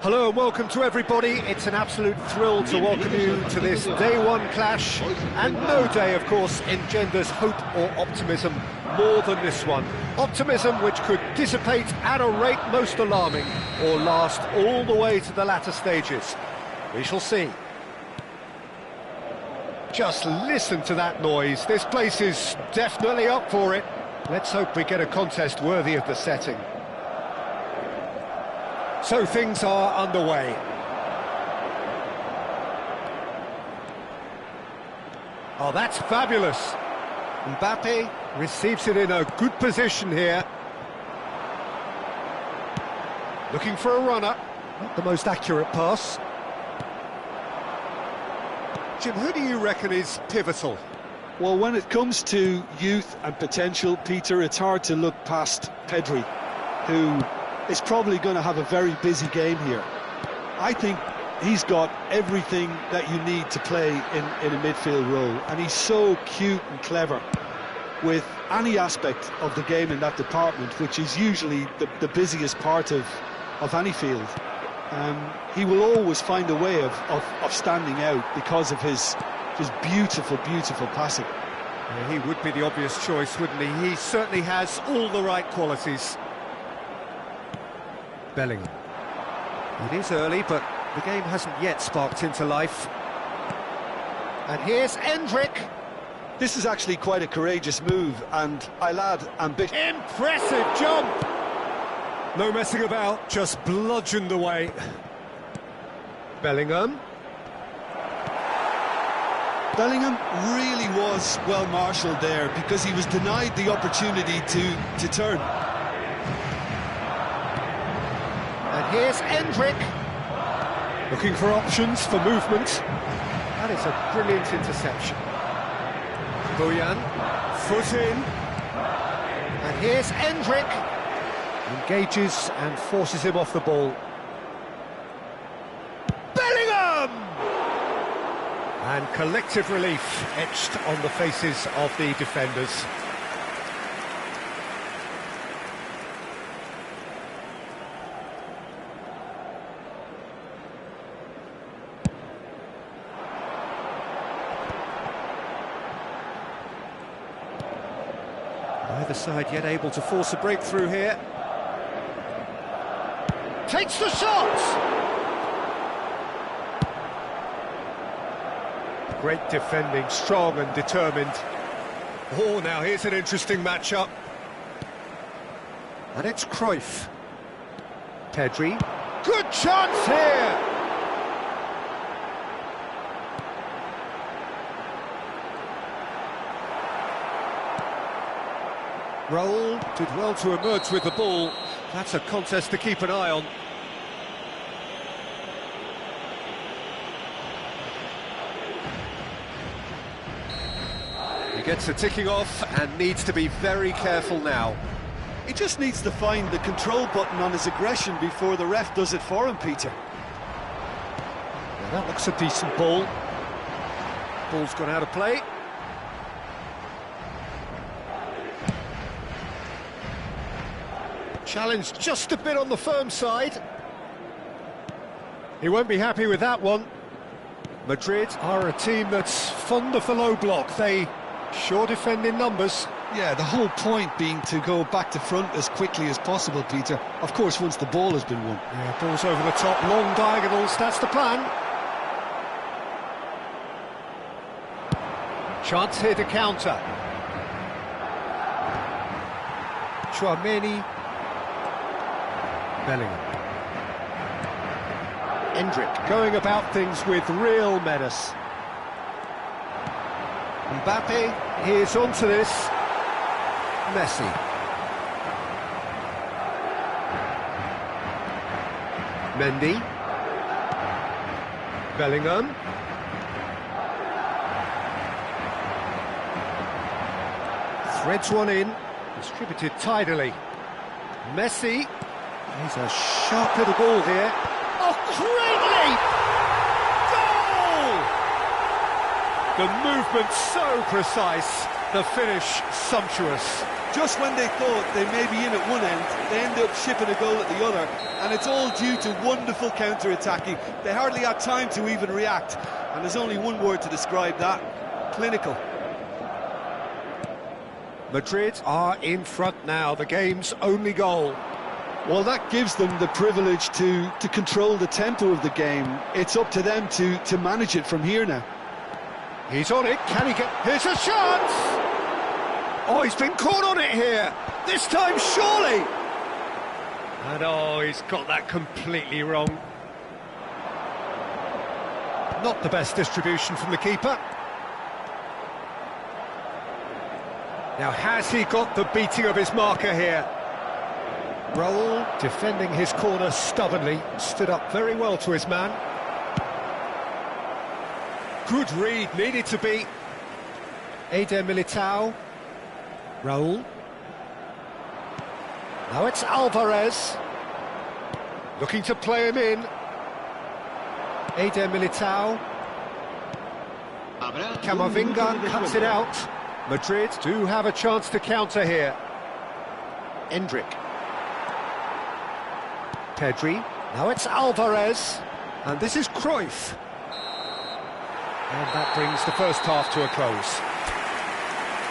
Hello and welcome to everybody. It's an absolute thrill to welcome you to this day one clash, and no day, of course, engenders hope or optimism more than this one. Optimism which could dissipate at a rate most alarming or last all the way to the latter stages. We shall see. Just listen to that noise. This place is definitely up for it. Let's hope we get a contest worthy of the setting. So things are underway. Oh, that's fabulous. Mbappe receives it in a good position here. Looking for a runner. Not the most accurate pass. Jim, who do you reckon is pivotal? Well, when it comes to youth and potential, Peter, it's hard to look past Pedri, who is probably going to have a very busy game here. I think he's got everything that you need to play in a midfield role, and he's so cute and clever with any aspect of the game in that department, which is usually the busiest part of any field. He will always find a way of standing out because of his beautiful, beautiful passing. Yeah, he would be the obvious choice, wouldn't he? He certainly has all the right qualities. Bellingham. It is early, but the game hasn't yet sparked into life. And here's Endrick. This is actually quite a courageous move, and I'll add ambition. Impressive jump! No messing about, just bludgeoned away. Bellingham. Bellingham really was well marshalled there because he was denied the opportunity to turn. And here's Endrick. Looking for options for movement. That is a brilliant interception. Boyan, foot in. And here's Endrick. Engages and forces him off the ball. Bellingham! And collective relief etched on the faces of the defenders. Neither side yet able to force a breakthrough here. Takes the shot! Great defending, strong and determined. Oh, now here's an interesting matchup. And it's Cruyff. Pedri. Good chance here! Raul did well to emerge with the ball. That's a contest to keep an eye on. He gets a ticking off and needs to be very careful now. He just needs to find the control button on his aggression before the ref does it for him, Peter. Well, that looks a decent ball. Ball's gone out of play. Challenged just a bit on the firm side. He won't be happy with that one. Madrid are a team that's fond of the low block. They sure defend in numbers. Yeah, the whole point being to go back to front as quickly as possible, Peter. Of course, once the ball has been won. Yeah, ball's over the top, long diagonals, that's the plan. Chance here to counter. Chouameni. Bellingham. Endrick going about things with real menace. Mbappe is onto this. Messi. Mendy. Bellingham. Threads one in. Distributed tidily. Messi. He's a sharp little ball here. Oh, great leap! Goal! The movement so precise, the finish sumptuous. Just when they thought they may be in at one end, they end up shipping a goal at the other, and it's all due to wonderful counter-attacking. They hardly had time to even react, and there's only one word to describe that: clinical. Madrid are in front now, the game's only goal. Well, that gives them the privilege to control the tempo of the game. It's up to them to manage it from here now. He's on it, can he get... Here's a chance! Oh, he's been caught on it here! This time, surely! And oh, he's got that completely wrong. Not the best distribution from the keeper. Now, has he got the beating of his marker here? Raul, defending his corner stubbornly, stood up very well to his man. Good read, needed to be. Eder Militao. Raul. Now it's Alvarez. Looking to play him in. Eder Militao. Camavinga cuts it out. Madrid do have a chance to counter here. Endrick. Pedri. Now it's Alvarez. And this is Cruyff. And that brings the first half to a close.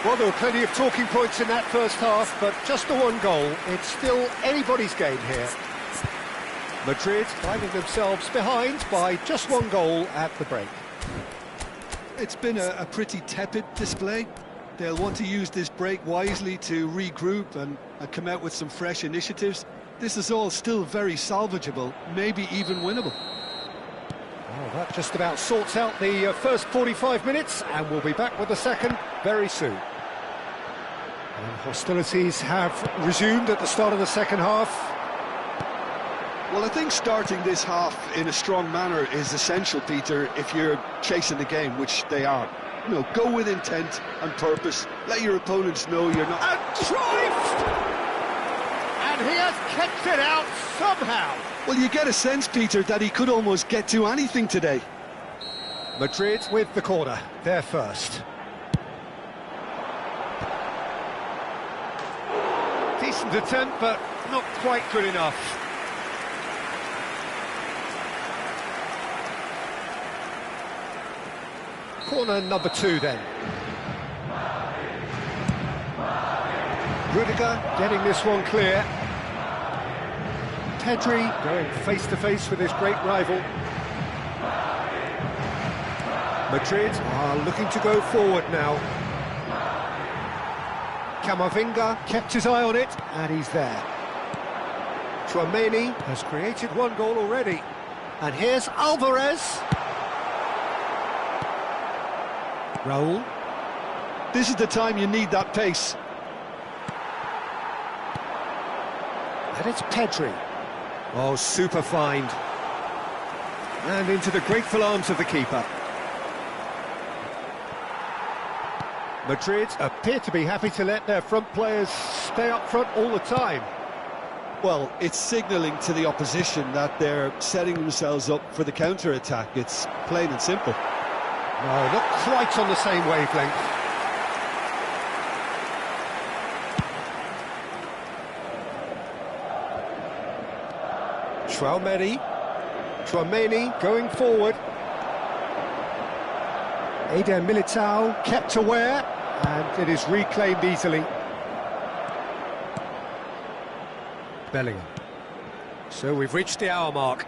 Well, there were plenty of talking points in that first half, but just the one goal. It's still anybody's game here. Madrid finding themselves behind by just one goal at the break. It's been a pretty tepid display. They'll want to use this break wisely to regroup and come out with some fresh initiatives. This is all still very salvageable, maybe even winnable. Well, that just about sorts out the first 45 minutes, and we'll be back with the second very soon. And hostilities have resumed at the start of the second half. Well, I think starting this half in a strong manner is essential, Peter, if you're chasing the game, which they are. You know, go with intent and purpose. Let your opponents know you're not... And Cruyff! And he has kept it out somehow. Well, you get a sense, Peter, that he could almost get to anything today. Madrid with the corner, they're first. Decent attempt, but not quite good enough. Corner number 2 then. Rudiger getting this one clear. Pedri going face-to-face with his great rival. Madrid are looking to go forward now. Camavinga kept his eye on it, and he's there. Tchouaméni has created one goal already. And here's Alvarez. Raul. This is the time you need that pace. And it's Pedri. Oh, super find. And into the grateful arms of the keeper. Madrid appear to be happy to let their front players stay up front all the time. Well, it's signalling to the opposition that they're setting themselves up for the counter-attack. It's plain and simple. No, not quite on the same wavelength. Tchouaméni going forward. Eder Militao kept aware, and it is reclaimed easily. Bellingham. So we've reached the hour mark.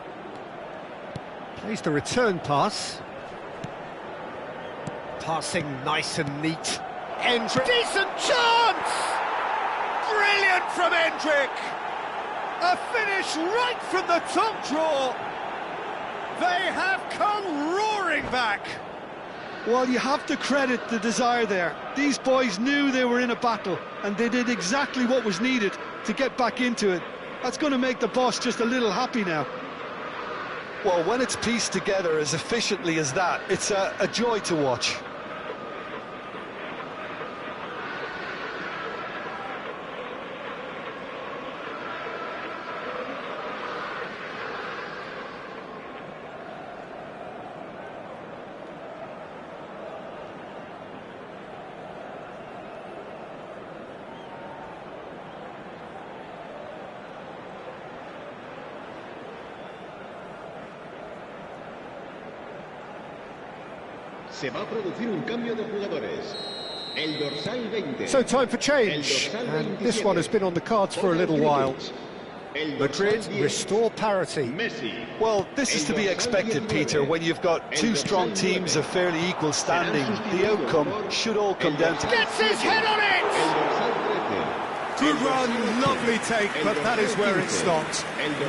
Plays the return pass. Passing nice and neat. Endrick. Decent chance! Brilliant from Endrick! A finish right from the top draw. They have come roaring back. Well, you have to credit the desire there. These boys knew they were in a battle, and they did exactly what was needed to get back into it. That's going to make the boss just a little happy now. Well, when it's pieced together as efficiently as that, it's a joy to watch. Se va a producir un cambio de jugadores. El dorsal 20. So time for change, and this one has been on the cards for a little while. Madrid restore parity. Well, this is to be expected, Peter, when you've got two strong teams of fairly equal standing. The outcome should all come down to... Gets his head on it! Good run, lovely take, but that is where it stopped.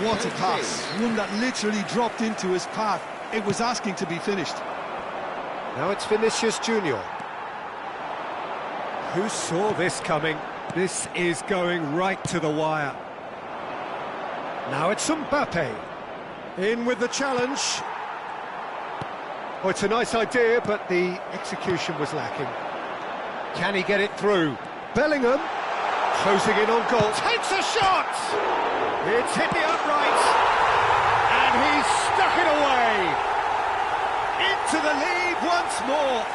What a pass, one that literally dropped into his path. It was asking to be finished. Now it's Vinicius Junior. Who saw this coming? This is going right to the wire. Now it's Mbappe. In with the challenge. Oh, it's a nice idea, but the execution was lacking. Can he get it through? Bellingham, closing in on goal, takes a shot! It's hit the upright, and he's stuck it away. Into the lead once more.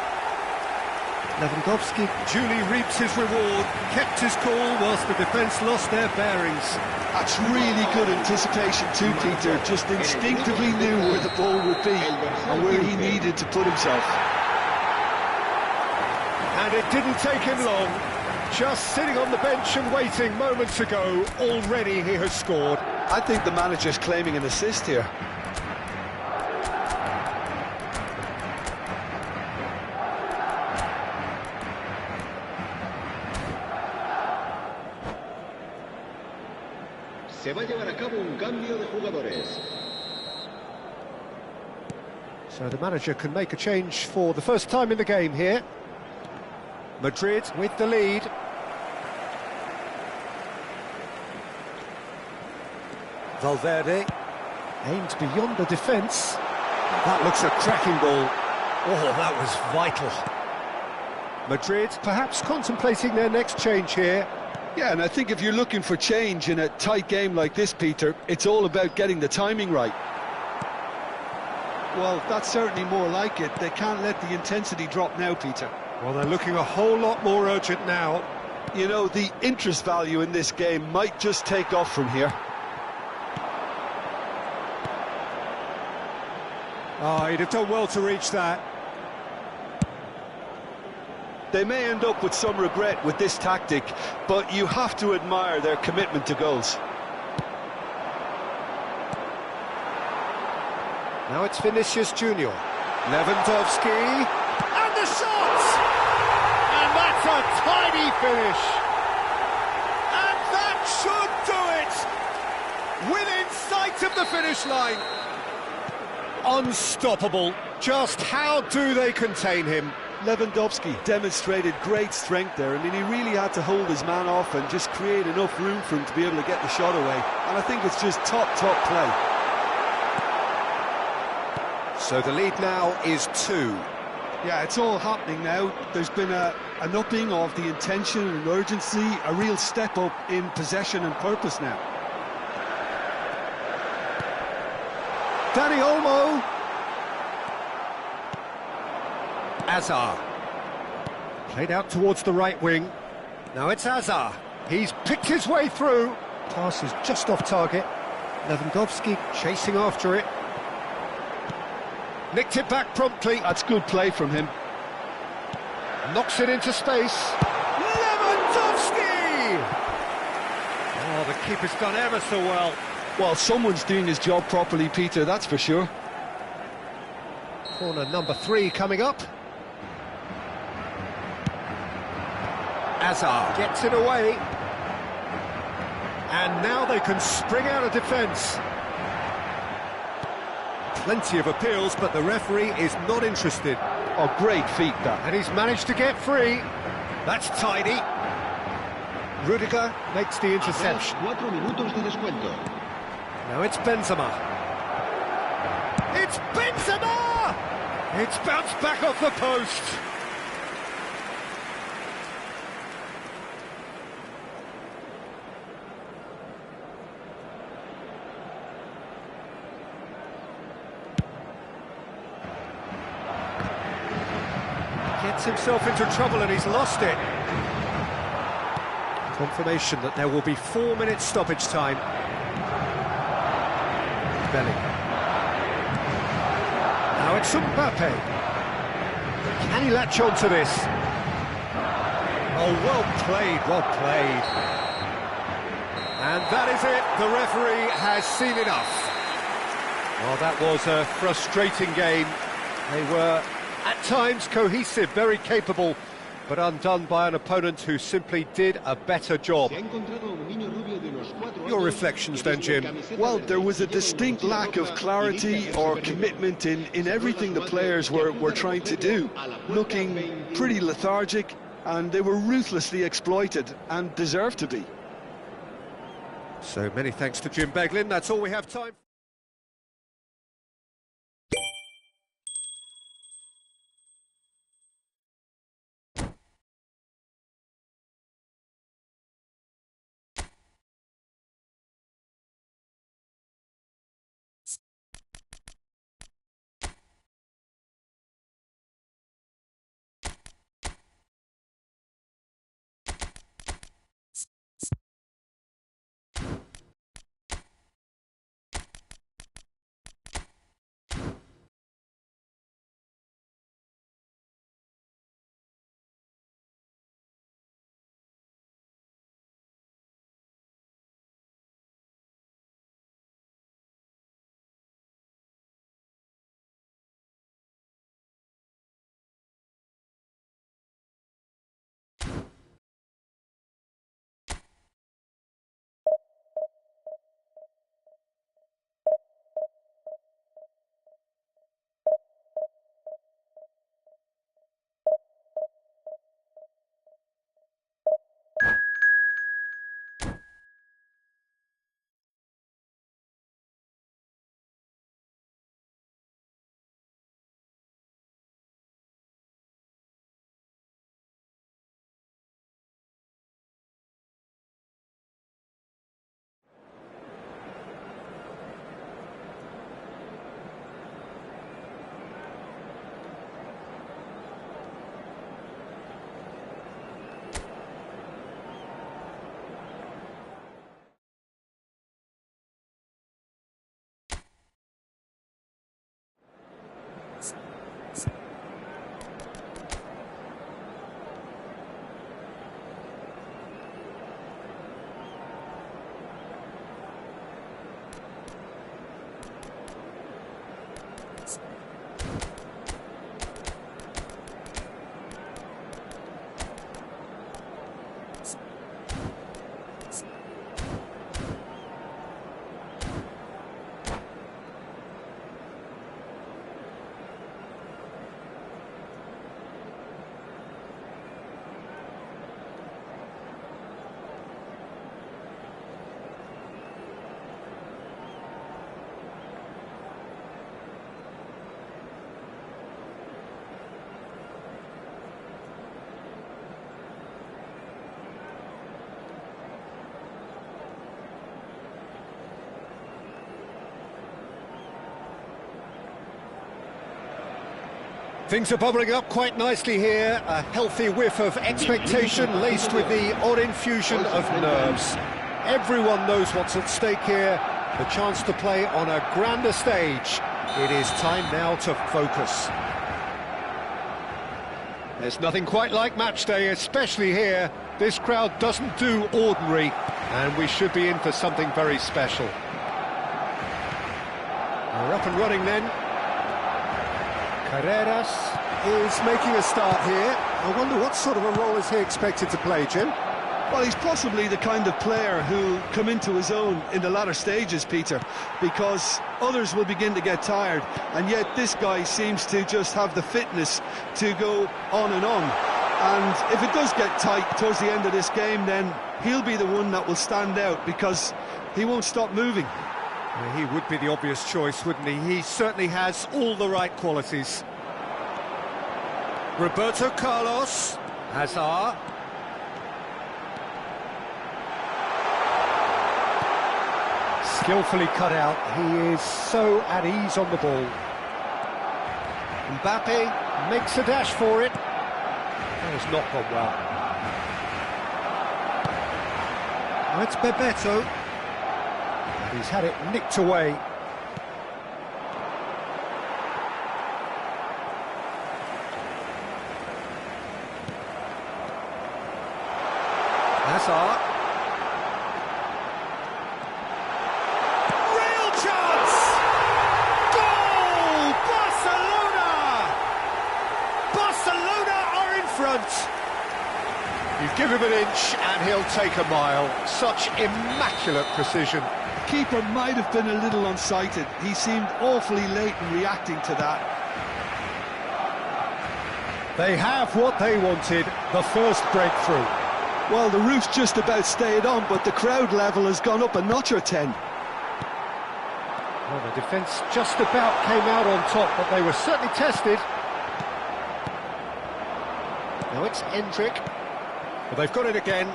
Lewandowski duly reaps his reward, kept his cool whilst the defence lost their bearings. That's really good anticipation too, Peter. Just instinctively knew where the ball would be and where he needed to put himself. And it didn't take him long. Just sitting on the bench and waiting moments ago, already he has scored. I think the manager's claiming an assist here. Se va a llevar a cabo un cambio de jugadores. So the manager can make a change for the first time in the game here. Madrid with the lead. Valverde aimed beyond the defence. That looks a cracking ball. Oh, that was vital. Madrid perhaps contemplating their next change here. Yeah, and I think if you're looking for change in a tight game like this, Peter, it's all about getting the timing right. Well, that's certainly more like it. They can't let the intensity drop now, Peter. Well, they're looking a whole lot more urgent now. You know, the interest value in this game might just take off from here. Oh, he'd have done well to reach that. They may end up with some regret with this tactic, but you have to admire their commitment to goals. Now it's Vinicius Junior. Lewandowski, and the shot! And that's a tidy finish. And that should do it! Within sight of the finish line. Unstoppable. Just how do they contain him? Lewandowski demonstrated great strength there. I mean, he really had to hold his man off and just create enough room for him to be able to get the shot away. And I think it's just top play. So the lead now is 2. Yeah, it's all happening now. There's been an upping of the intention and urgency, a real step up in possession and purpose now. Dani Olmo. Hazard. Played out towards the right wing. Now it's Hazard. He's picked his way through. Pass is just off target. Lewandowski chasing after it. Nicked it back promptly. That's good play from him. Knocks it into space. Lewandowski! Oh, the keeper's done ever so well. Well, someone's doing his job properly, Peter, that's for sure. Corner number 3 coming up. Hazard gets it away. And now they can spring out of defence. Plenty of appeals, but the referee is not interested. Oh, great feat, that. And he's managed to get free. That's tidy. Rudiger makes the interception. 4 minutos de descuento. Now it's Benzema. It's Benzema! It's bounced back off the post. Gets himself into trouble and he's lost it. Confirmation that there will be 4 minutes stoppage time. Bellingham. Now it's Mbappe. Can he latch on to this? Oh, well played, well played. And that is it, the referee has seen enough. Well, that was a frustrating game. They were, at times, cohesive, very capable, but undone by an opponent who simply did a better job. Your reflections then, Jim? Well, there was a distinct lack of clarity or commitment in everything the players were trying to do, looking pretty lethargic, and they were ruthlessly exploited and deserved to be. So many thanks to Jim Beglin. That's all we have time for. Things are bubbling up quite nicely here. A healthy whiff of expectation laced with the odd infusion of nerves. Everyone knows what's at stake here. The chance to play on a grander stage. It is time now to focus. There's nothing quite like match day, especially here. This crowd doesn't do ordinary, and we should be in for something very special. We're up and running then. Carreras is making a start here. I wonder what sort of a role is he expected to play, Jim? Well, he's possibly the kind of player who'll come into his own in the latter stages, Peter, because others will begin to get tired, and yet this guy seems to just have the fitness to go on and on. And if it does get tight towards the end of this game, then he'll be the one that will stand out, because he won't stop moving. Yeah, he would be the obvious choice, wouldn't he? He certainly has all the right qualities. Roberto Carlos, Hazard. Skillfully cut out. He is so at ease on the ball. Mbappe makes a dash for it. That has not gone well. That's Bebeto. And he's had it nicked away. Hazard. Real chance! Goal! Barcelona! Barcelona are in front. You give him an inch and he'll take a mile. Such immaculate precision. Keeper might have been a little unsighted. He seemed awfully late in reacting to that. They have what they wanted, the first breakthrough. Well, the roof's just about stayed on, but the crowd level has gone up a notch or 10. Well, the defence just about came out on top, but they were certainly tested. Now it's Endrick. Well, they've got it again.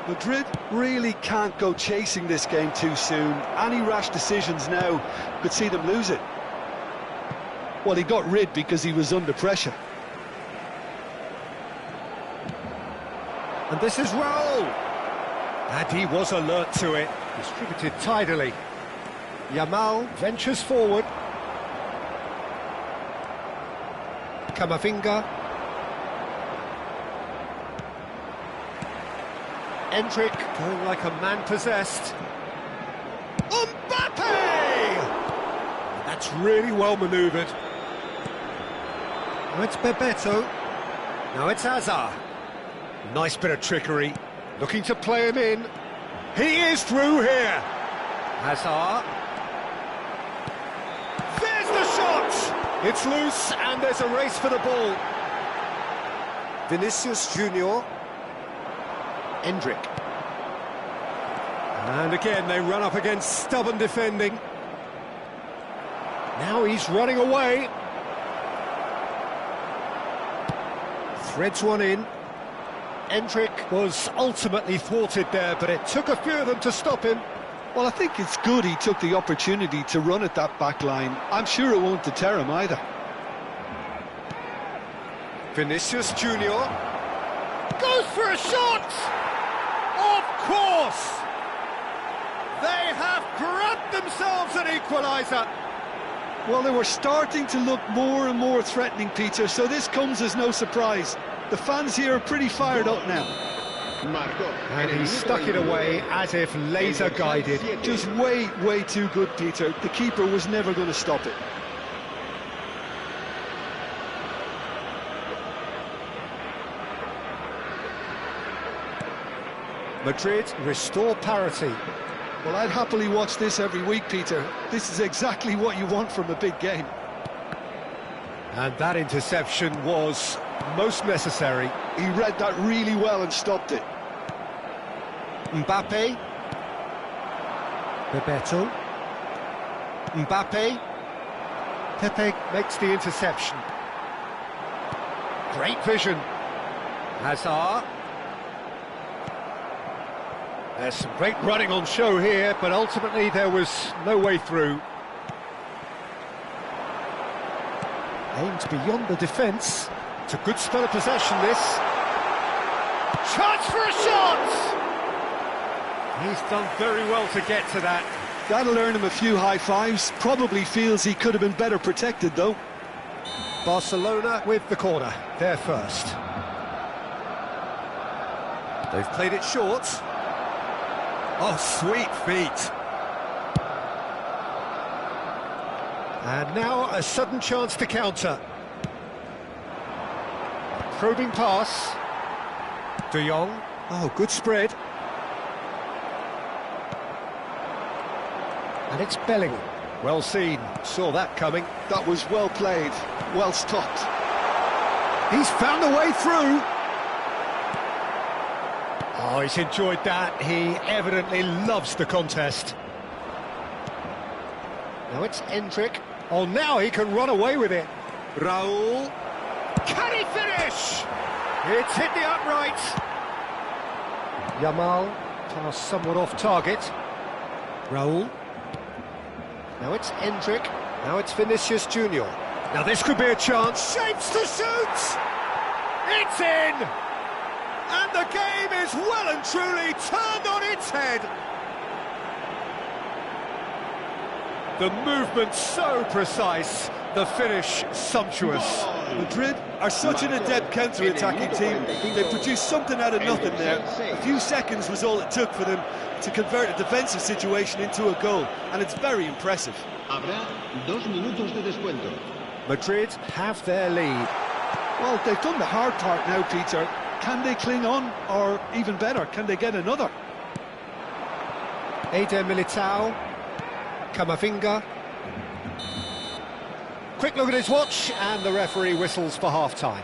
Madrid really can't go chasing this game too soon. Any rash decisions now could see them lose it. Well, he got rid because he was under pressure. And this is Raul. And he was alert to it. Distributed tidily. Yamal ventures forward. Camavinga. Endrick going like a man possessed. Mbappe! That's really well manoeuvred. Now it's Bebeto. Now it's Hazard. Nice bit of trickery. Looking to play him in. He is through here. Hazard. There's the shot! It's loose and there's a race for the ball. Vinicius Junior. Endrick. And again they run up against stubborn defending. Now he's running away. Threads one in. Endrick was ultimately thwarted there, but it took a few of them to stop him. Well, I think it's good he took the opportunity to run at that back line. I'm sure it won't deter him either. Vinicius Junior goes for a shot! Of course! They have grabbed themselves an equaliser. Well, they were starting to look more and more threatening, Peter, so this comes as no surprise. The fans here are pretty fired up now. And he stuck it away as if laser-guided. Just way too good, Peter. The keeper was never going to stop it. Madrid restore parity. Well, I'd happily watch this every week, Peter. This is exactly what you want from a big game. And that interception was most necessary. He read that really well and stopped it. Mbappe. Bebeto. Mbappe. Pepe makes the interception. Great vision. Hazard. There's some great running on show here, but ultimately there was no way through. Aimed beyond the defence. It's a good spell of possession, this. Chance for a shot! He's done very well to get to that. That'll earn him a few high fives. Probably feels he could have been better protected, though. Barcelona with the corner. They're first. They've played it short. Oh, sweet feet. And now a sudden chance to counter. Probing pass. De Jong. Oh, good spread. And it's Bellingham. Well seen. Saw that coming. That was well played. Well stopped. He's found a way through. Oh, he's enjoyed that. He evidently loves the contest. Now it's Endrick. Oh, now he can run away with it. Raul. Can he finish? It's hit the upright. Yamal. Pass somewhat off target. Raul. Now it's Endrick. Now it's Vinicius Junior. Now this could be a chance. Shapes to shoot! It's in! And the game is well and truly turned on its head. The movement so precise, the finish sumptuous. Madrid are such an adept counter-attacking team. They produced something out of nothing there. A few seconds was all it took for them to convert a defensive situation into a goal, and it's very impressive. Habrá 2 minutos de descuento. Madrid have their lead. Well, they've done the hard part now, Peter. Can they cling on, or even better, can they get another? Eder Militao, Camavinga. Quick look at his watch, and the referee whistles for half-time.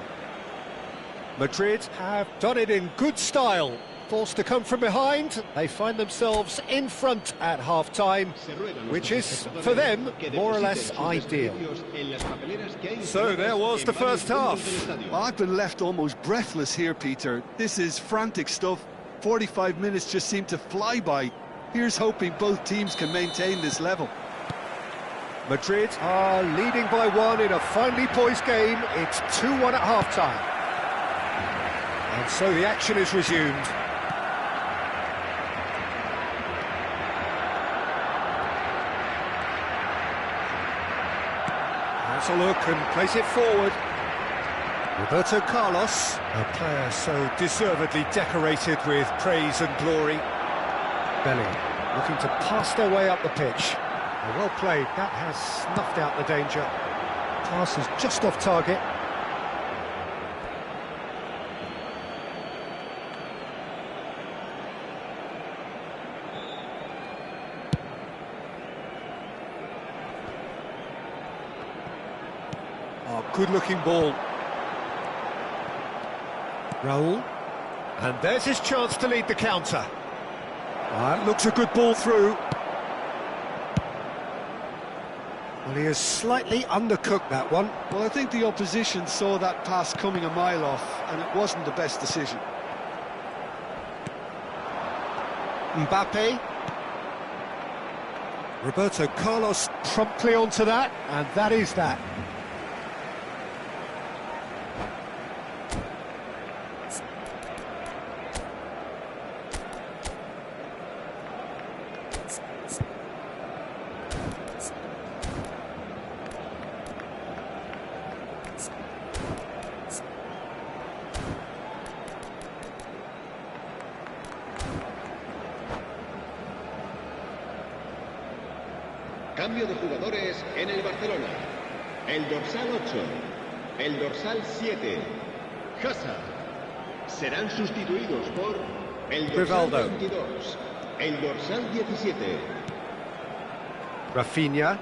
Madrid have done it in good style. Forced to come from behind, they find themselves in front at half-time, which is, for them, more or less ideal. So there was the first half. Well, I've been left almost breathless here, Peter. This is frantic stuff. 45 minutes just seem to fly by. Here's hoping both teams can maintain this level. Madrid are leading by 1 in a finely poised game. It's 2-1 at half-time. And so the action is resumed. Has a look and plays it forward. Roberto Carlos, a player so deservedly decorated with praise and glory. Bellingham looking to pass their way up the pitch. Well played, that has snuffed out the danger. Pass is just off target. Oh, good-looking ball. Raul. And there's his chance to lead the counter. That looks a good ball through. Well, he has slightly undercooked that one. Well, I think the opposition saw that pass coming a mile off, and it wasn't the best decision. Mbappe. Roberto Carlos promptly onto that, and that is that. Cambio de jugadores en el Barcelona. El dorsal 8, el dorsal 7, Hazard. Serán sustituidos por el dorsal Rivaldo. 22, el dorsal 17. Rafinha.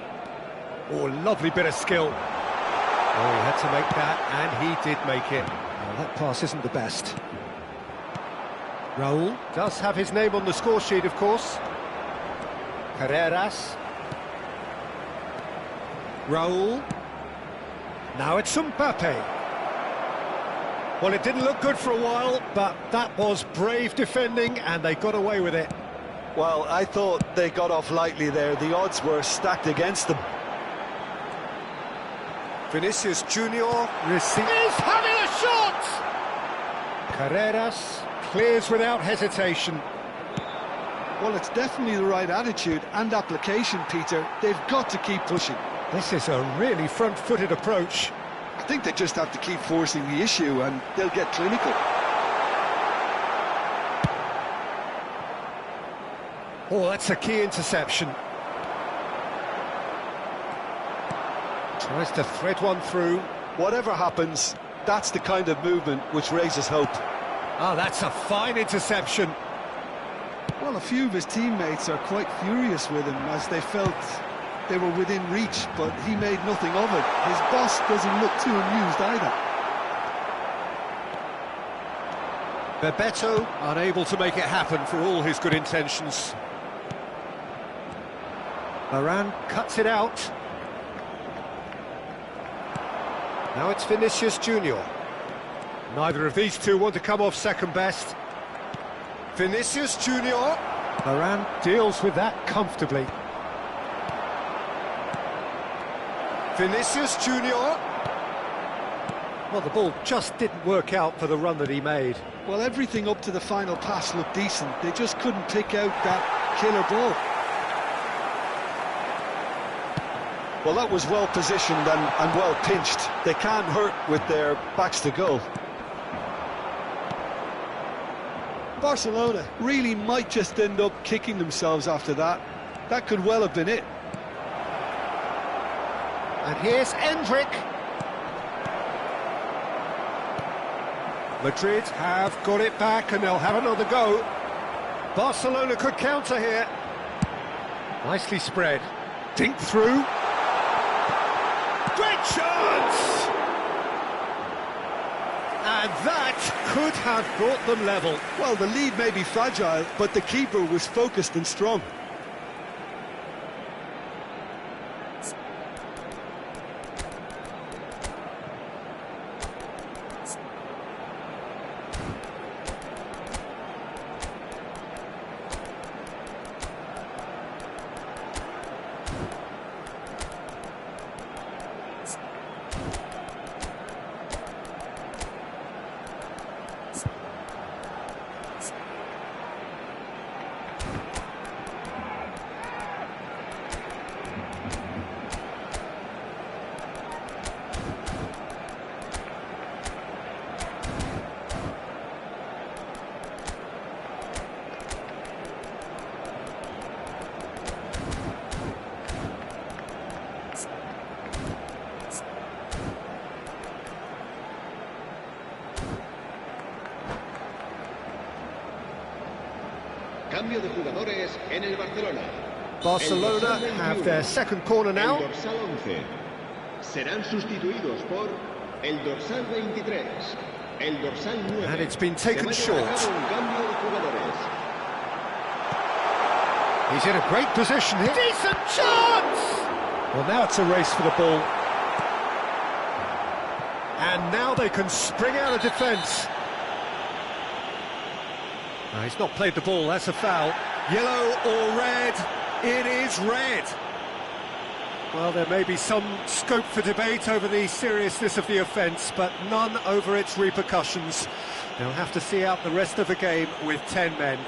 Oh, lovely bit of skill. Oh, he had to make that, and he did make it. Oh, that pass isn't the best. Raul does have his name on the score sheet, of course. Carreras. Raul. Now it's Mbappe. Well, it didn't look good for a while, but that was brave defending, and they got away with it. Well, I thought they got off lightly there. The odds were stacked against them. Vinicius Junior receives. He's having a shot! Carreras clears without hesitation. Well, it's definitely the right attitude and application, Peter. They've got to keep pushing. This is a really front-footed approach. I think they just have to keep forcing the issue and they'll get clinical. Oh, that's a key interception. Tries to thread one through. Whatever happens, that's the kind of movement which raises hope. Ah, that's a fine interception. Well, a few of his teammates are quite furious with him as they felt they were within reach, but he made nothing of it. His boss doesn't look too amused either. Bebeto unable to make it happen for all his good intentions. Varane cuts it out. Now it's Vinicius Junior. Neither of these two want to come off second best. Vinicius Junior. Varane deals with that comfortably. Vinicius Junior. Well, the ball just didn't work out for the run that he made. Well, everything up to the final pass looked decent. They just couldn't pick out that killer ball. Well, that was well positioned and well pinched. They can't hurt with their backs to goal. Barcelona really might just end up kicking themselves after that. That could well have been it. And here's Endrick. Madrid have got it back and they'll have another go. Barcelona could counter here. Nicely spread. Dink through. Great chance! And that could have brought them level. Well, the lead may be fragile, but the keeper was focused and strong. Cambio de jugadores en el Barcelona. Barcelona have their second corner now. El dorsal 11. Serán sustituidos por el dorsal 23. El dorsal 9. And it's been taken short. Un cambio de jugadores. He's in a great position here. Decent chance! Well, now it's a race for the ball. And now they can spring out of defence. No, he's not played the ball, that's a foul. Yellow or red? It is red. Well, there may be some scope for debate over the seriousness of the offence, but none over its repercussions. They'll have to see out the rest of the game with 10 men.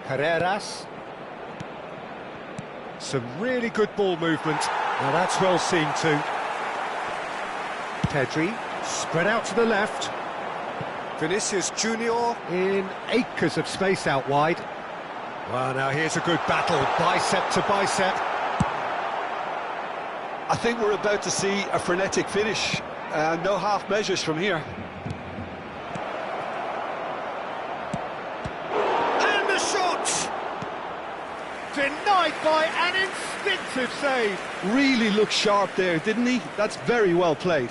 Carreras. Some really good ball movement. Now that's well seen too. Pedri, spread out to the left. Vinicius Junior in acres of space out wide. Well, now here's a good battle, bicep to bicep. I think we're about to see a frenetic finish. No half measures from here. Denied by an instinctive save. Really looked sharp there, didn't he? That's very well played.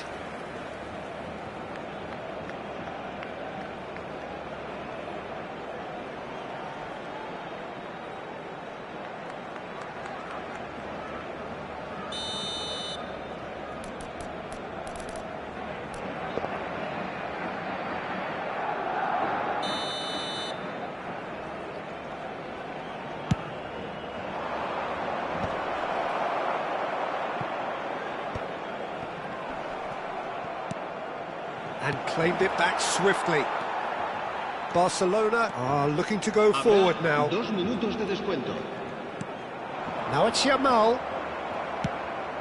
And claimed it back swiftly. Barcelona are looking to go forward now. 2 minutos de descuento. Now it's Yamal.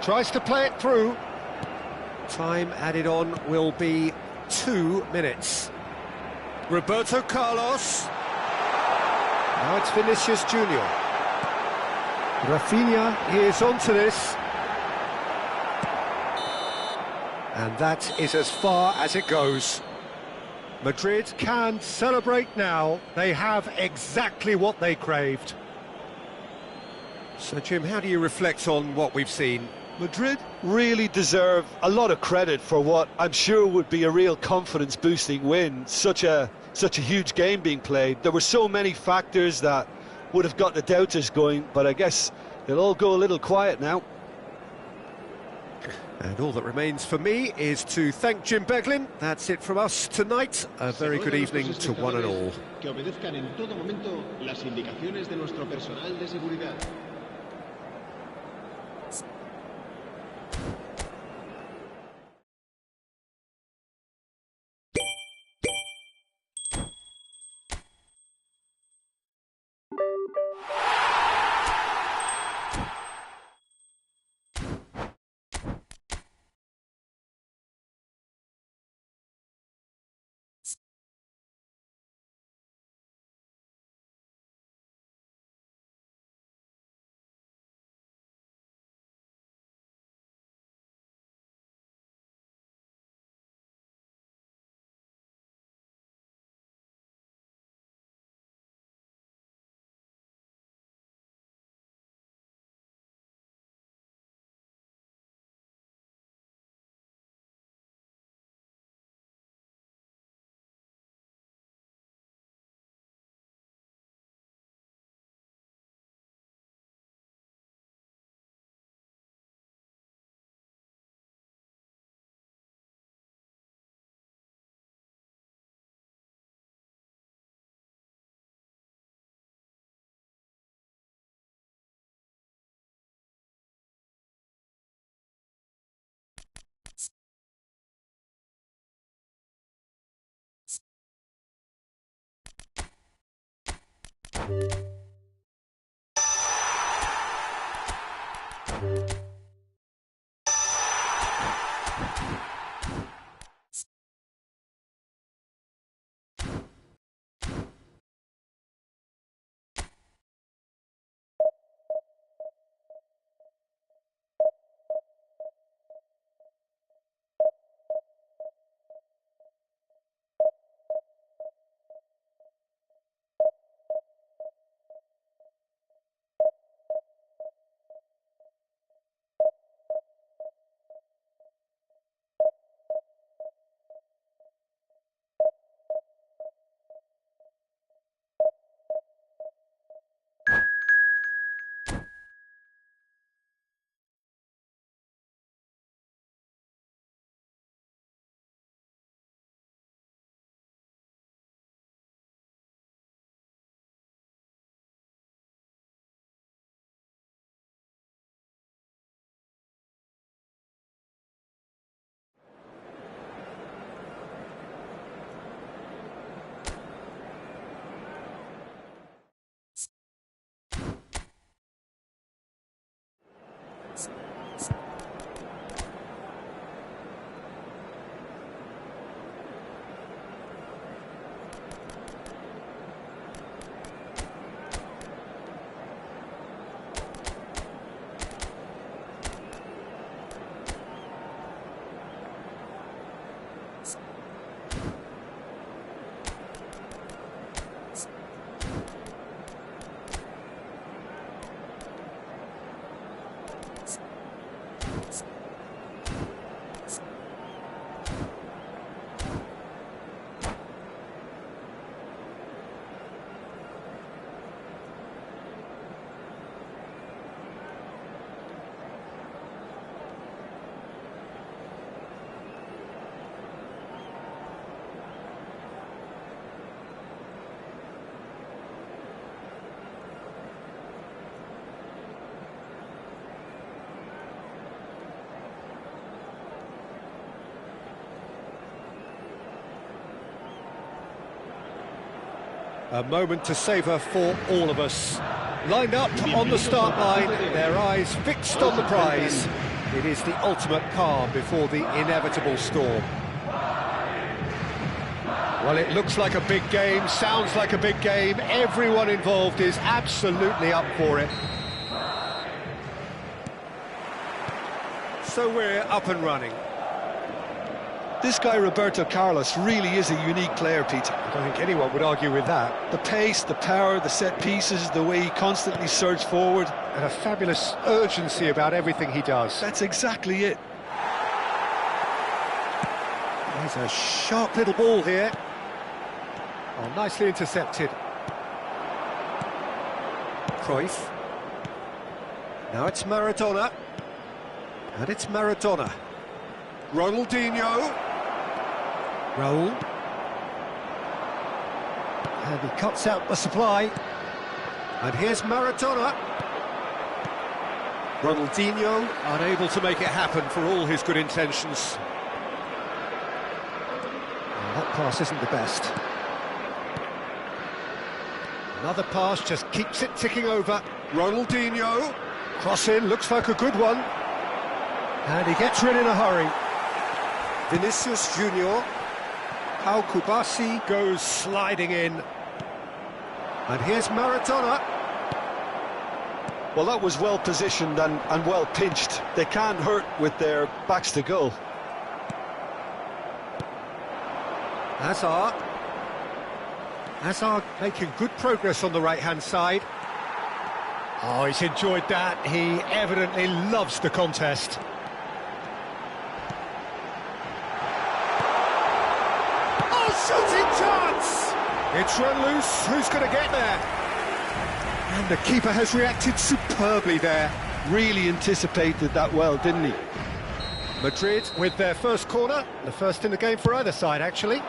Tries to play it through. Time added on will be 2 minutes. Roberto Carlos. Now it's Vinicius Junior. Rafinha is onto this. And that is as far as it goes. Madrid can celebrate now. They have exactly what they craved. So, Jim, how do you reflect on what we've seen? Madrid really deserve a lot of credit for what I'm sure would be a real confidence-boosting win. Such a huge game being played. There were so many factors that would have got the doubters going, but I guess they'll all go a little quiet now. And all that remains for me is to thank Jim Beglin. That's it from us tonight. A very good evening to one and all. Que obedezcan en todo momento las indicaciones de nuestro personal de seguridad. A moment to savour for all of us. Lined up on the start line, their eyes fixed on the prize. It is the ultimate calm before the inevitable storm. Well, it looks like a big game, sounds like a big game. Everyone involved is absolutely up for it. So we're up and running. This guy, Roberto Carlos, really is a unique player, Peter. I don't think anyone would argue with that. The pace, the power, the set pieces, the way he constantly surges forward. And a fabulous urgency about everything he does. That's exactly it. There's a sharp little ball here. Oh, nicely intercepted. Cruyff. Now it's Maradona. And it's Maradona. Ronaldinho. Raul. And he cuts out the supply. And here's Maradona. Ronaldinho unable to make it happen for all his good intentions. Well, that pass isn't the best. Another pass just keeps it ticking over. Ronaldinho. Cross in, looks like a good one. And he gets rid in a hurry. Vinicius Junior. Pau Kubasi goes sliding in. And here's Maradona. Well, that was well positioned and well pinched. They can't hurt with their backs to goal. Hazard. Hazard making good progress on the right-hand side. Oh, he's enjoyed that. He evidently loves the contest. Shooting chance! It's run loose, who's going to get there? And the keeper has reacted superbly there. Really anticipated that well, didn't he? Madrid with their first corner, the first in the game for either side, actually.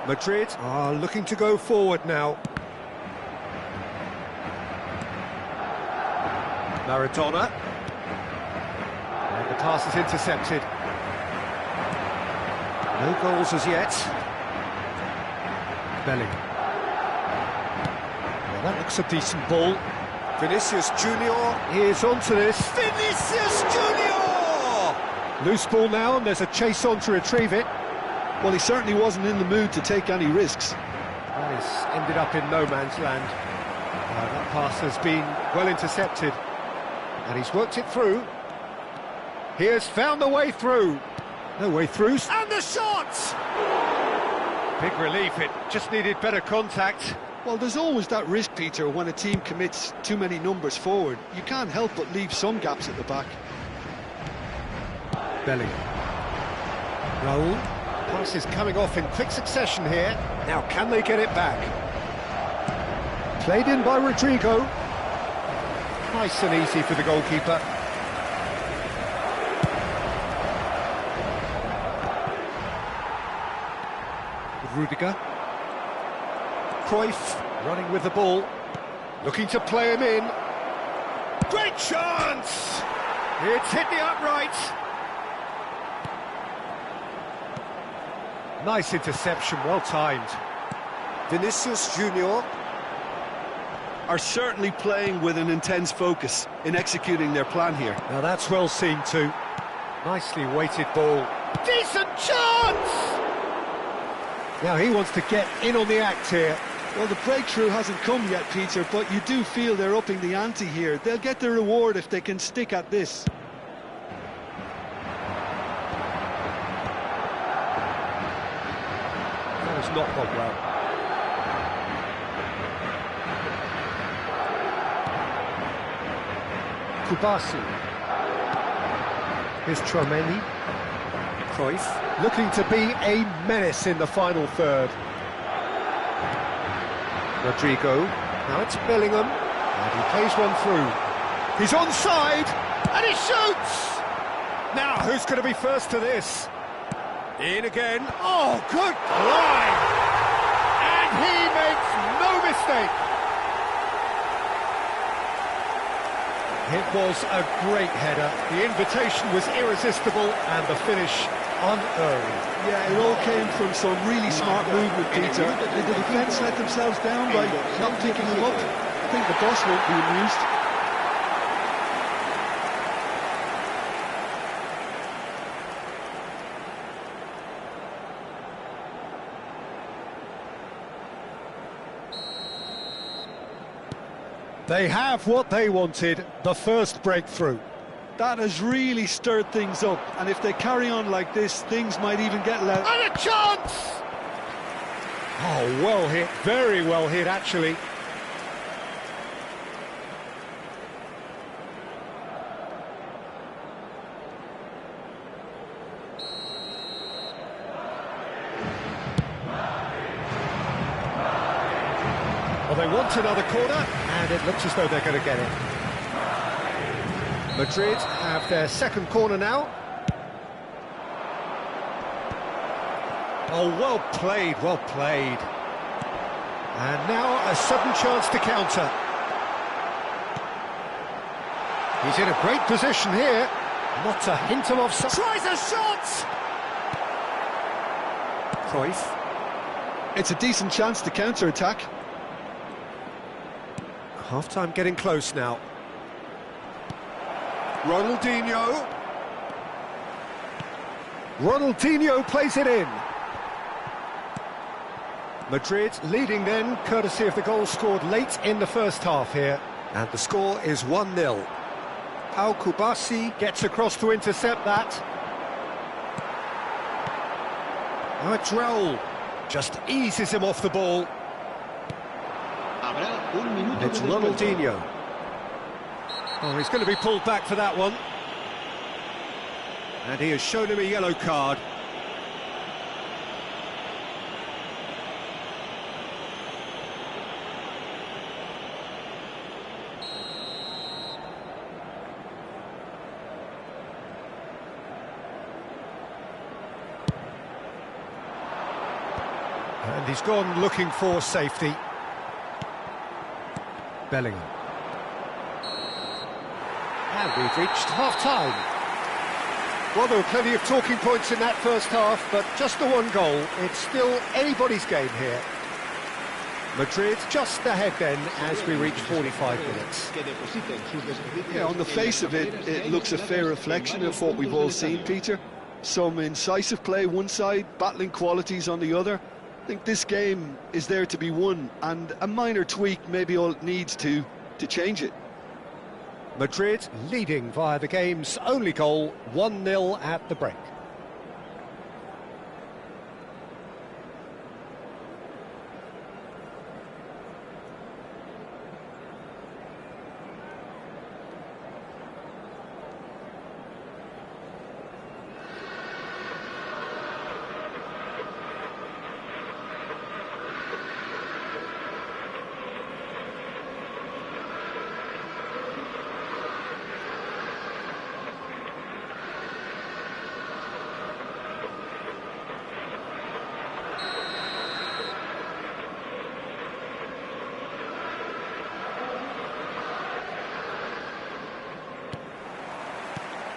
Madrid are looking to go forward now. Maradona. And the pass is intercepted. No goals as yet. Bellingham. Well, that looks a decent ball. Vinicius Junior is onto this. Vinicius Junior! Loose ball now, and there's a chase on to retrieve it. Well, he certainly wasn't in the mood to take any risks. Well, he's ended up in no man's land. That pass has been well intercepted, and he's worked it through. He has found the way through. No way through. And the shot! Big relief, it just needed better contact. Well, there's always that risk, Peter, when a team commits too many numbers forward. You can't help but leave some gaps at the back. Bellingham. Raul. Pass is coming off in quick succession here. Now, can they get it back? Played in by Rodrigo. Nice and easy for the goalkeeper. Rudiger. Cruyff running with the ball, looking to play him in. Great chance! It's hit the upright. Nice interception, well timed. Vinicius Junior are certainly playing with an intense focus in executing their plan here. Now that's well seen too. Nicely weighted ball. Decent chance! Now he wants to get in on the act here. Well, the breakthrough hasn't come yet, Peter, but you do feel they're upping the ante here. They'll get the reward if they can stick at this. That has not gone well. Kubasi. Here's Tchouaméni. Cruyff looking to be a menace in the final third. Rodrigo. Now it's Bellingham. And he plays one through. He's onside. And he shoots! Now, who's going to be first to this? In again. Oh, good line! And he makes no mistake. It was a great header. The invitation was irresistible and the finish unearned. Yeah, it all came from some really smart movement, Peter. Did the defence let themselves down by not picking them up? I think the boss won't be amused. They have what they wanted, the first breakthrough. That has really stirred things up, and if they carry on like this, things might even get loud. And a chance! Oh, well hit, very well hit, actually. Well, they want another corner, and it looks as though they're going to get it. Madrid have their second corner now. Oh, well played, well played. And now a sudden chance to counter. He's in a great position here. Not a hint of offside. Tries a shot! Cruyff. It's a decent chance to counter-attack. Half-time getting close now. Ronaldinho. Ronaldinho plays it in. Madrid leading then, courtesy of the goal scored late in the first half here. And the score is 1-0. Pau Kubasi gets across to intercept that. Now it's Raul. Just eases him off the ball. It's Ronaldinho. Oh, he's going to be pulled back for that one. And he has shown him a yellow card. And he's gone looking for safety. Bellingham. And we've reached half-time. Well, there were plenty of talking points in that first half, but just the one goal. It's still anybody's game here. Madrid just ahead then as we reach 45 minutes. Yeah, on the face of it, it looks a fair reflection of what we've all seen, Peter. Some incisive play one side, battling qualities on the other. I think this game is there to be won, and a minor tweak maybe all it needs to change it. Madrid leading via the game's only goal, 1-0 at the break.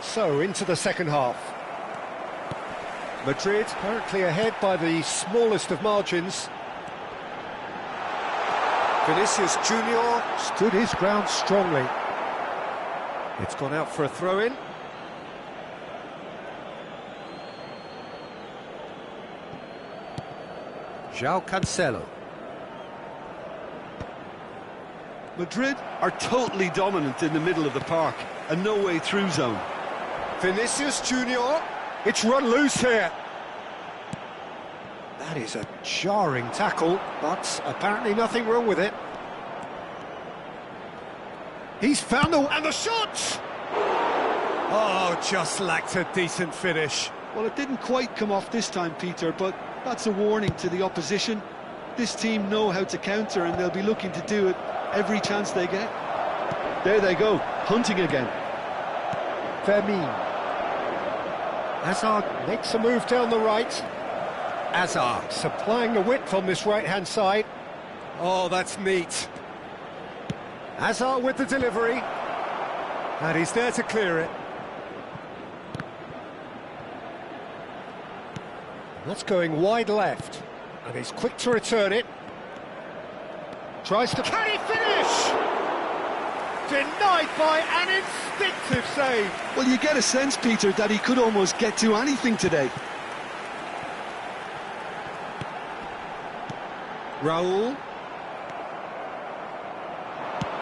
So, into the second half. Madrid currently ahead by the smallest of margins. Vinicius Junior stood his ground strongly. It's gone out for a throw-in. João Cancelo. Madrid are totally dominant in the middle of the park, a no-way through zone. Vinicius Junior, it's run loose here. That is a jarring tackle, but apparently nothing wrong with it. He's found and the shot! Oh, just lacked a decent finish. Well, it didn't quite come off this time, Peter, but that's a warning to the opposition. This team know how to counter, and they'll be looking to do it every chance they get. There they go, hunting again. Fermin. Hazard makes a move down the right. Hazard supplying the width on this right-hand side. Oh, that's neat. Hazard with the delivery. And he's there to clear it. That's going wide left. And he's quick to return it. Tries to... Can he finish? Denied by an instinctive save. Well, you get a sense, Peter, that he could almost get to anything today. Raul.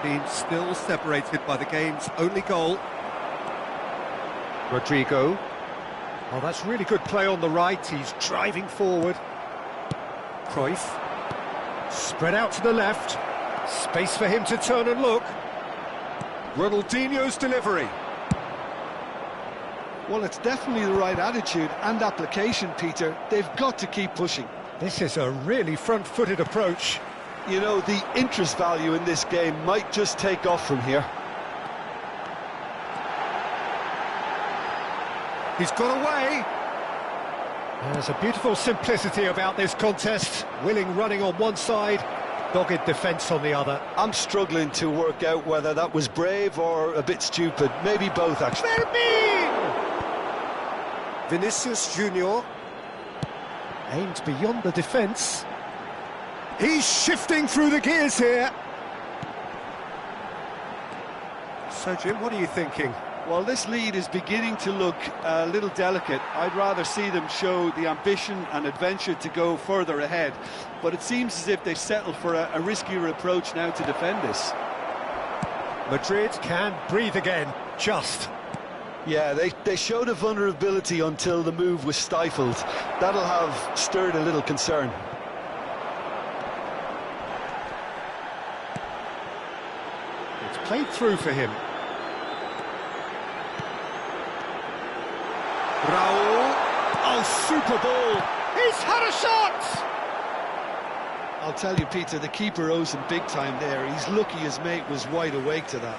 Being still separated by the game's only goal. Rodrigo. Oh, that's really good play on the right. He's driving forward. Cruyff. Spread out to the left. Space for him to turn and look. Ronaldinho's delivery. Well, it's definitely the right attitude and application, Peter. They've got to keep pushing. This is a really front-footed approach. You know, the interest value in this game might just take off from here. He's got away. There's a beautiful simplicity about this contest. Willing running on one side, dogged defence on the other. I'm struggling to work out whether that was brave or a bit stupid. Maybe both, actually. Fermin! Vinicius Junior aimed beyond the defence. He's shifting through the gears here. So, Jim, what are you thinking? Well, this lead is beginning to look a little delicate. I'd rather see them show the ambition and adventure to go further ahead. But it seems as if they've settled for a riskier approach now to defend this. Madrid can breathe again, just. Yeah, they showed a vulnerability until the move was stifled. That'll have stirred a little concern. It's played through for him. Raul. Oh, super ball. He's had a shot! I'll tell you, Peter, the keeper owes him big time there. He's lucky his mate was wide awake to that.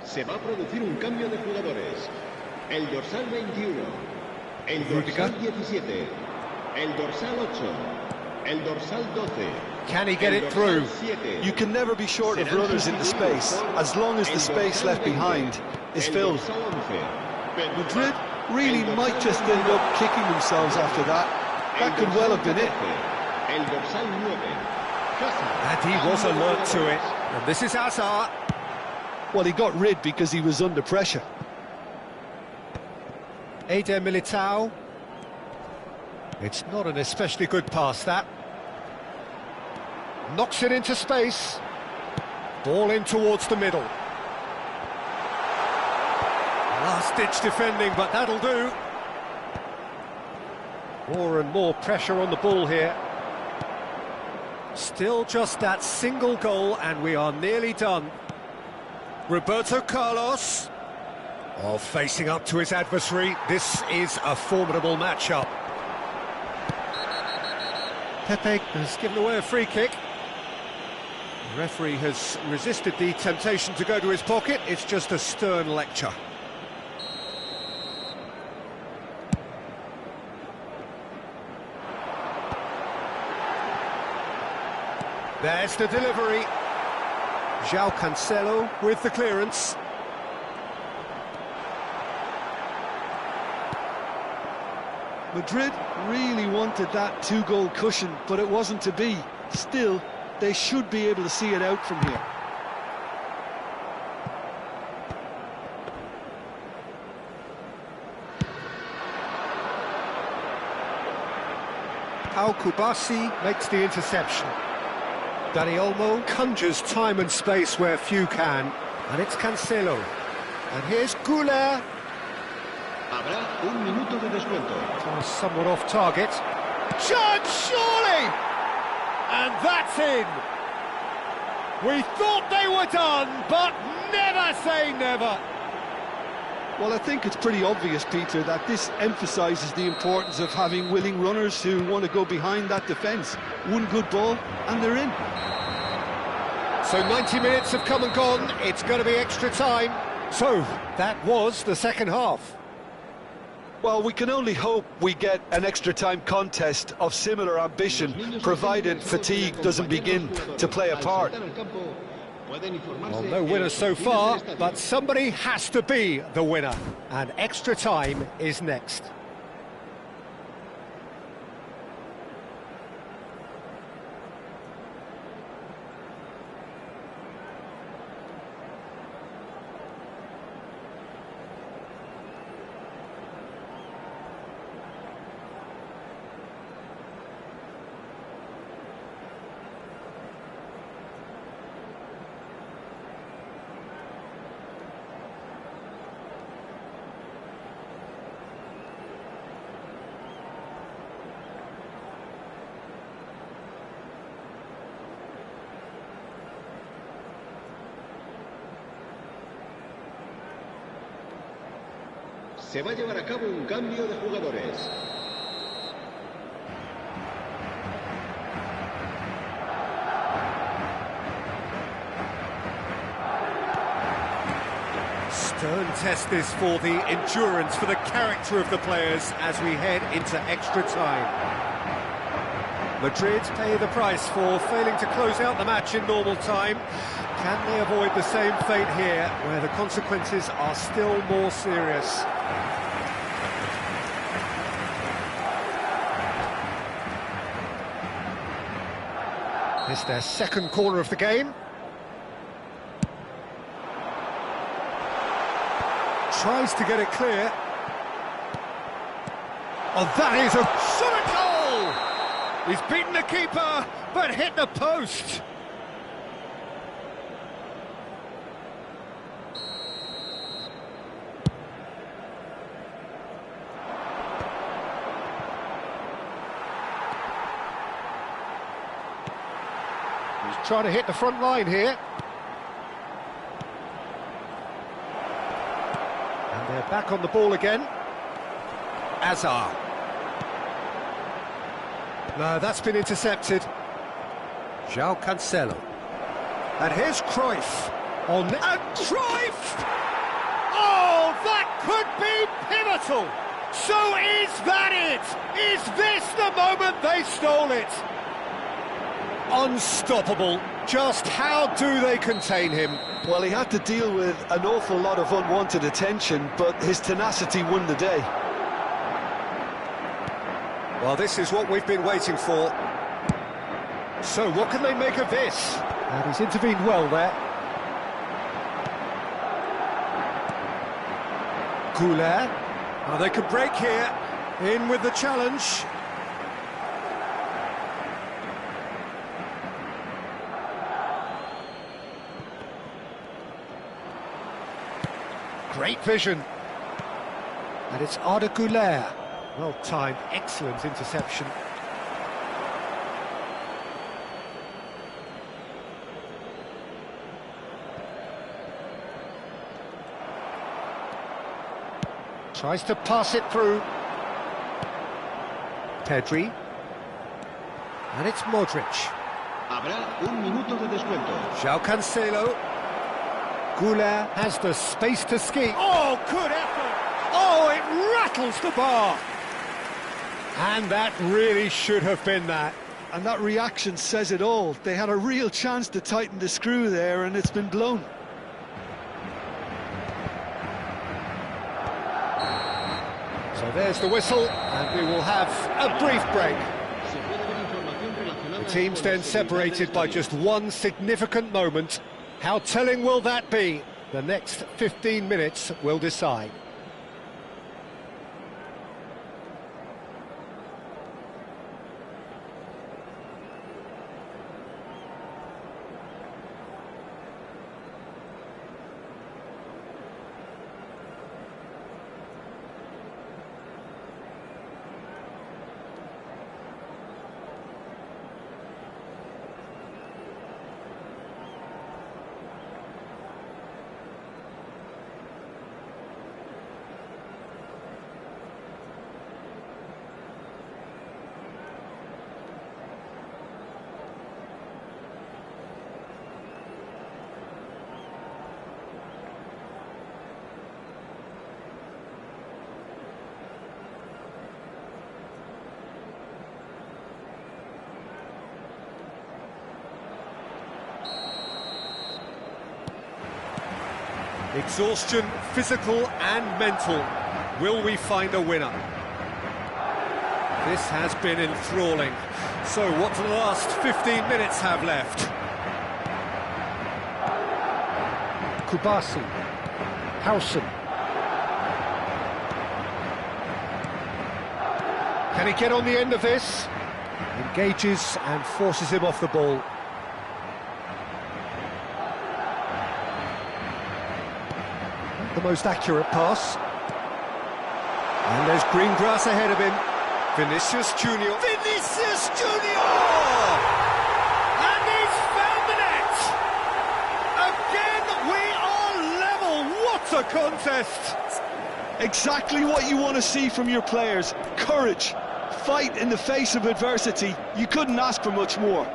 Se va a producir un cambio de jugadores. El dorsal 21, el dorsal 17, el dorsal 8, el dorsal 12. Can he get it through? You can never be short of runners into space, as long as the space left behind is filled. Madrid really might just end up kicking themselves after that. That could well have been it. And he was alert to it. And this is Hazard. Well, he got rid because he was under pressure. Eder Militao. It's not an especially good pass, that. Knocks it into space. Ball in towards the middle. Last-ditch defending, but that'll do. More and more pressure on the ball here. Still just that single goal, and we are nearly done. Roberto Carlos. Oh, facing up to his adversary. This is a formidable matchup. Pepe has given away a free kick. The referee has resisted the temptation to go to his pocket. It's just a stern lecture. There's the delivery. João Cancelo with the clearance. Madrid really wanted that two-goal cushion, but it wasn't to be. Still, they should be able to see it out from here. Pau Kubasi makes the interception. Dani Olmo conjures time and space where few can, and it's Cancelo. And here's Güler. Habrá un minuto de descuento. Somewhat off target. Chance, surely! And that's in! We thought they were done, but never say never! Well, I think it's pretty obvious, Peter, that this emphasises the importance of having willing runners who want to go behind that defence. One good ball, and they're in. So 90 minutes have come and gone, it's going to be extra time. So, that was the second half. Well, we can only hope we get an extra-time contest of similar ambition, provided fatigue doesn't begin to play a part. Well, no winners so far, but somebody has to be the winner, and extra time is next. Se va a llevar a cabo un cambio de jugadores. Stern test this for the endurance, for the character of the players as we head into extra time. Madrid pay the price for failing to close out the match in normal time. Can they avoid the same fate here, where the consequences are still more serious? It's their second corner of the game. Tries to get it clear. Oh, that is a shot at goal! He's beaten the keeper, but hit the post. He's trying to hit the front line here. And they're back on the ball again. Hazard. No, that's been intercepted. João Cancelo. And here's Cruyff. On and Cruyff! Oh, that could be pivotal! So is that it? Is this the moment they stole it? Unstoppable. Just how do they contain him? Well, he had to deal with an awful lot of unwanted attention, but his tenacity won the day. Well, this is what we've been waiting for. So, what can they make of this? And he's intervened well there. Goulet. Oh, they could break here. In with the challenge. Great vision. And it's Arda Goulet. Well timed, excellent interception. Tries to pass it through. Pedri. And it's Modric. Habrá un minuto de descuento. João Cancelo. Goulet has the space to ski. Oh, good effort! Oh, it rattles the bar! And that really should have been that. And that reaction says it all. They had a real chance to tighten the screw there, and it's been blown. So there's the whistle, and we will have a brief break. The teams then separated by just one significant moment. How telling will that be? The next 15 minutes will decide. Exhaustion, physical and mental. Will we find a winner? This has been enthralling. So what do the last 15 minutes have left? Kubasi. Howson. Can he get on the end of this? Engages and forces him off the ball. The most accurate pass. And there's green grass ahead of him. Vinicius Junior. Vinicius Junior! And he's found the net! Again, we are level. What a contest! Exactly what you want to see from your players. Courage. Fight in the face of adversity. You couldn't ask for much more.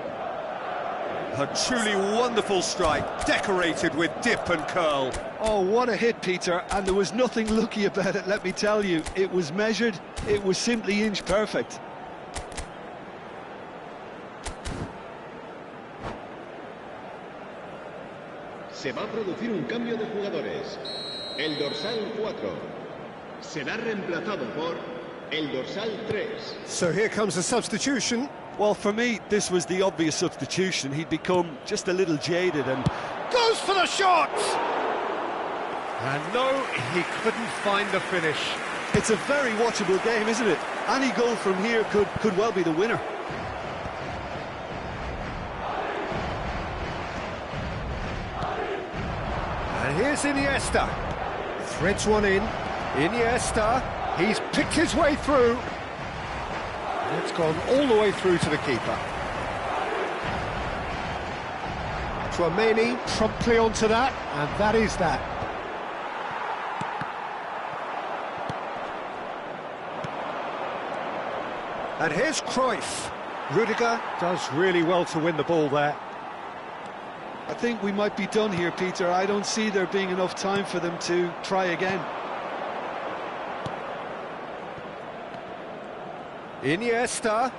A truly wonderful strike, decorated with dip and curl. Oh, what a hit, Peter, and there was nothing lucky about it, let me tell you. It was measured, it was simply inch perfect. Se va a producir un cambio de jugadores. El dorsal 4 será reemplazado por el dorsal 3. So here comes a substitution. Well, for me, this was the obvious substitution. He'd become just a little jaded and... Goes for the shot! And no, he couldn't find the finish. It's a very watchable game, isn't it? Any goal from here could well be the winner. And here's Iniesta. Threads one in. Iniesta, he's picked his way through. It's gone all the way through to the keeper. Tchouaméni promptly onto that, and that is that. And here's Cruyff. Rudiger does really well to win the ball there. I think we might be done here, Peter. I don't see there being enough time for them to try again. Iniesta.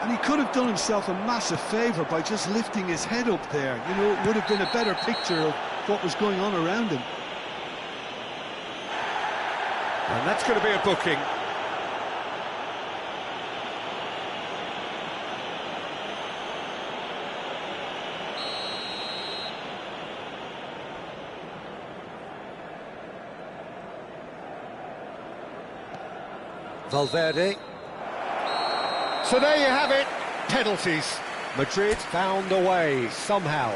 And he could have done himself a massive favour by just lifting his head up there. You know, it would have been a better picture of what was going on around him. And that's going to be a booking. Valverde. So there you have it, penalties. Madrid found a way, somehow.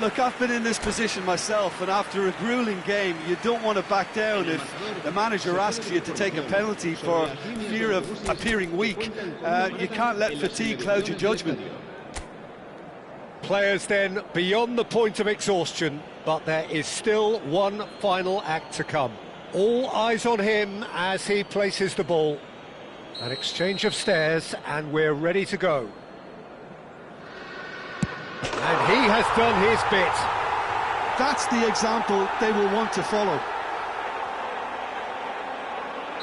Look, I've been in this position myself, and after a gruelling game, you don't want to back down if the manager asks you to take a penalty for fear of appearing weak. You can't let fatigue cloud your judgment. Players then beyond the point of exhaustion, but there is still one final act to come. All eyes on him as he places the ball. An exchange of stares, and we're ready to go. And he has done his bit. That's the example they will want to follow.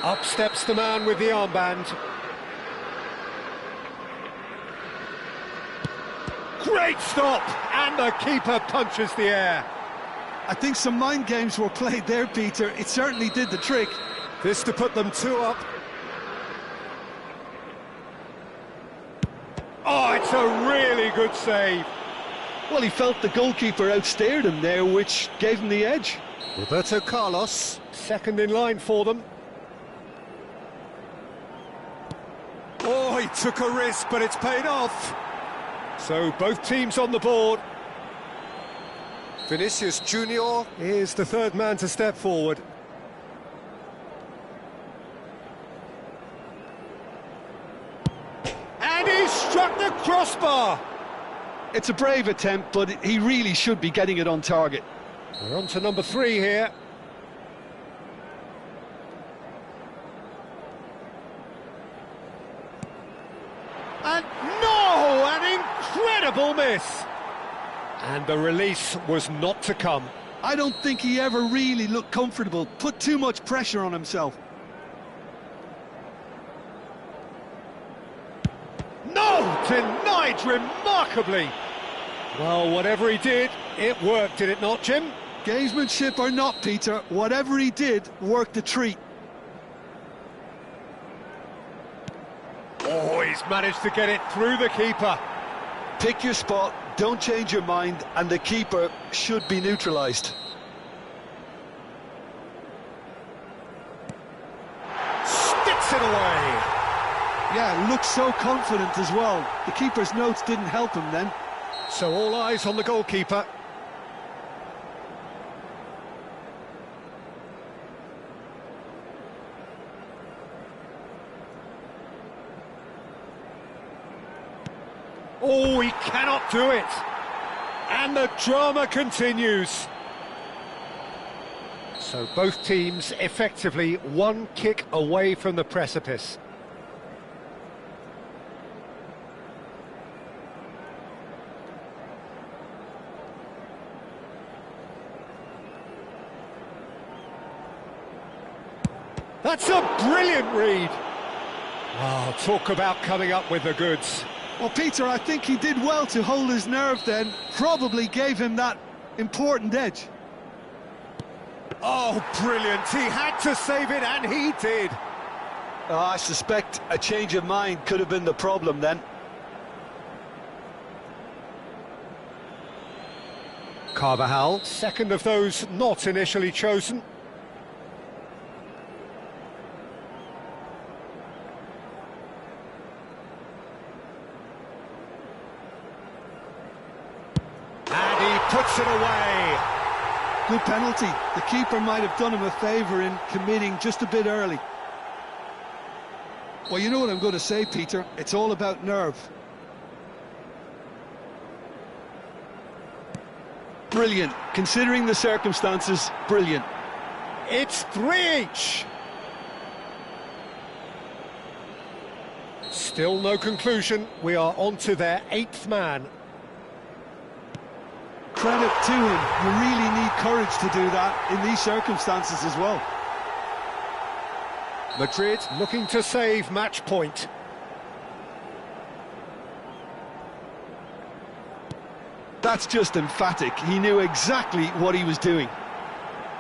Up steps the man with the armband. Great stop! And the keeper punches the air. I think some mind games were played there, Peter. It certainly did the trick. This to put them 2 up. Oh, it's a really good save. Well, he felt the goalkeeper outstared him there, which gave him the edge. Roberto Carlos, second in line for them. Oh, he took a risk, but it's paid off. So both teams on the board. Vinicius Junior is the third man to step forward. And he struck the crossbar. It's a brave attempt, but he really should be getting it on target. We're on to number 3 here. And no! An incredible miss! And the release was not to come. I don't think he ever really looked comfortable, put too much pressure on himself. No! Denied remarkably! Well, whatever he did, it worked, did it not, Jim? Gamesmanship or not, Peter, whatever he did worked a treat. Oh, he's managed to get it through the keeper. Pick your spot, don't change your mind, and the keeper should be neutralised. Sticks it away. Yeah, looks so confident as well. The keeper's notes didn't help him then. So all eyes on the goalkeeper. Oh, he cannot do it. And the drama continues. So both teams effectively one kick away from the precipice. That's a brilliant read. Oh, talk about coming up with the goods. Well, Peter, I think he did well to hold his nerve then. Probably gave him that important edge. Oh, brilliant. He had to save it, and he did. I suspect a change of mind could have been the problem then. Carvajal, second of those not initially chosen. Puts it away. Good penalty. The keeper might have done him a favour in committing just a bit early. Well, you know what I'm going to say, Peter. It's all about nerve. Brilliant. Considering the circumstances, brilliant. It's 3 each. Still no conclusion. We are on to their 8th man. Credit to him. You really need courage to do that in these circumstances as well. Madrid looking to save match point. That's just emphatic. He knew exactly what he was doing.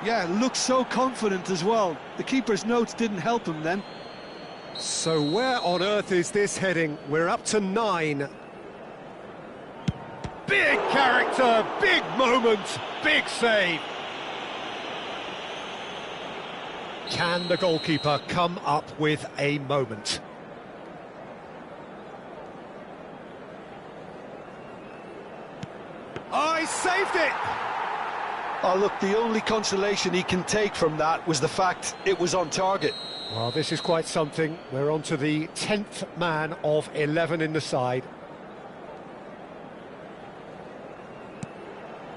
Yeah, looked so confident as well. The keeper's notes didn't help him then. So where on earth is this heading? We're up to 9. Big character, big moment, big save. Can the goalkeeper come up with a moment? Oh, he saved it! Oh, look, the only consolation he can take from that was the fact it was on target. Well, this is quite something. We're on to the 10th man of 11 in the side.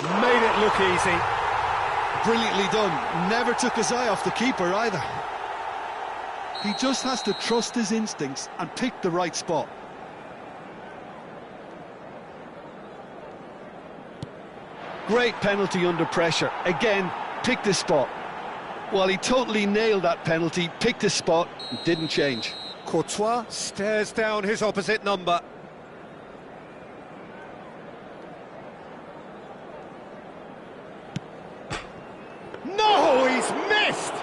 Made it look easy. Brilliantly done. Never took his eye off the keeper either. He just has to trust his instincts and pick the right spot. Great penalty under pressure. Again, picked his spot. Well, he totally nailed that penalty, picked his spot, and didn't change. Courtois stares down his opposite number. No, he's missed!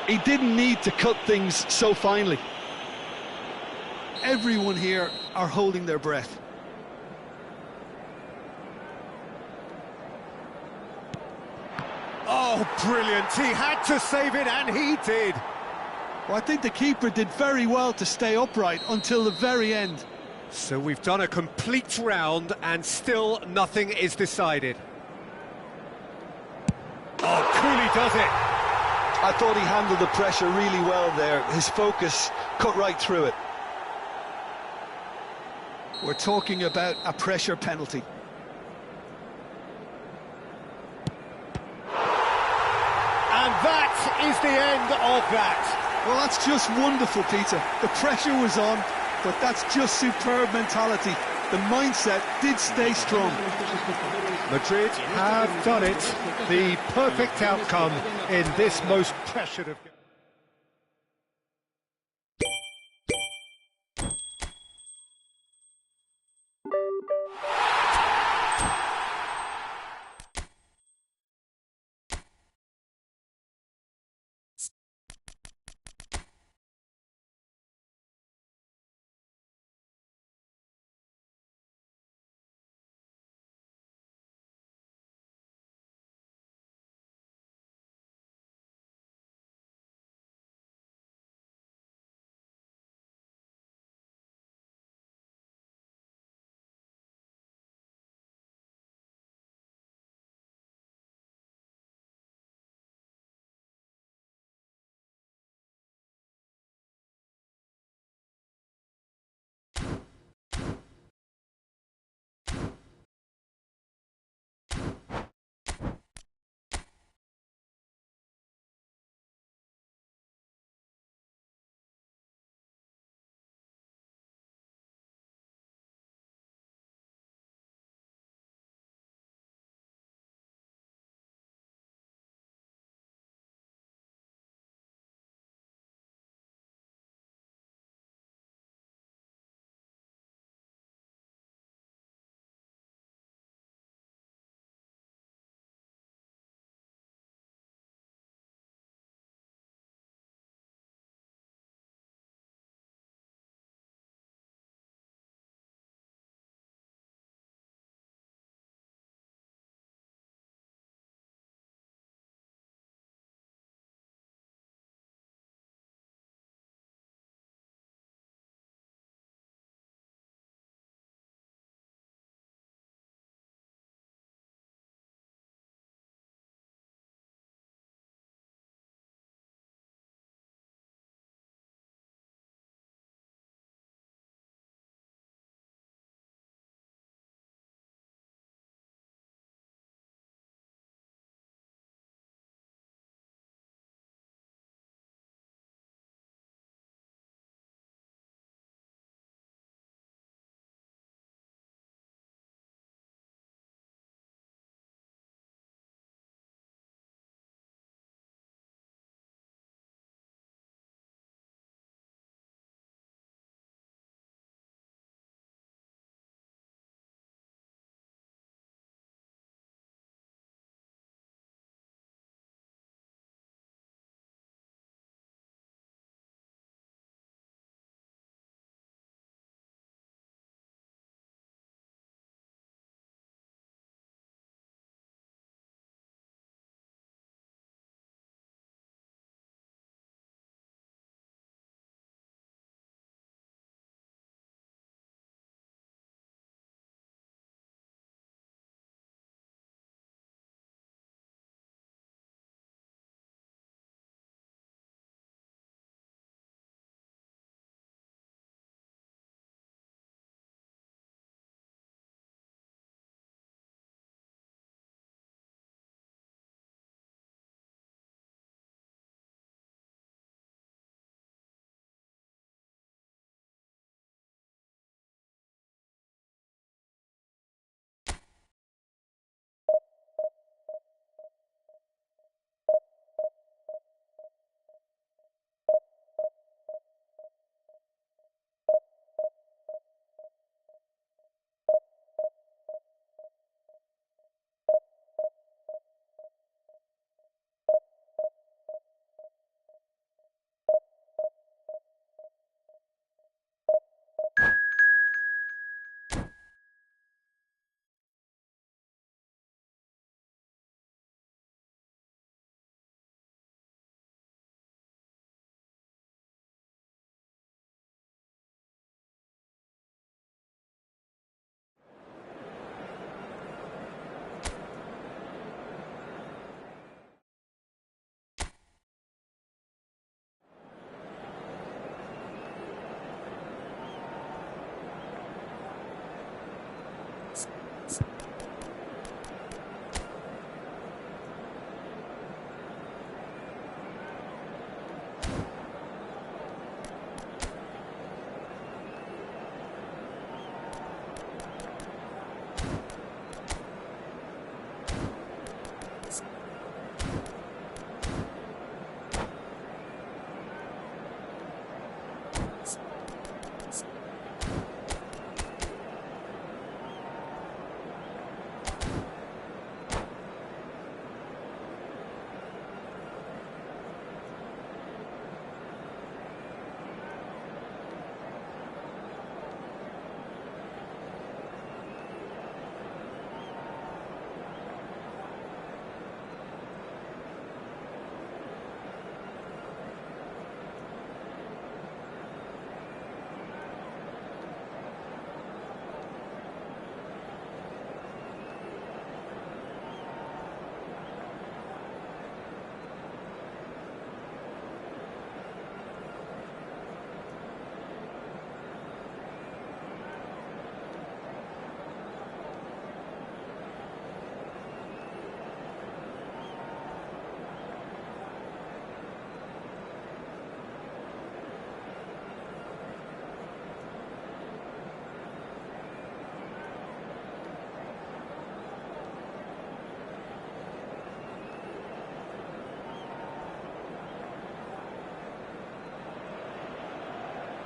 He didn't need to cut things so finely. Everyone here are holding their breath. Oh, brilliant. He had to save it, and he did. Well, I think the keeper did very well to stay upright until the very end. So we've done a complete round, and still nothing is decided. Oh, Cooley does it. I thought he handled the pressure really well there. His focus cut right through it. We're talking about a pressure penalty. And that is the end of that. Well, that's just wonderful, Peter. The pressure was on, but that's just superb mentality. The mindset did stay strong. Madrid have done it. The perfect outcome in this most pressured of...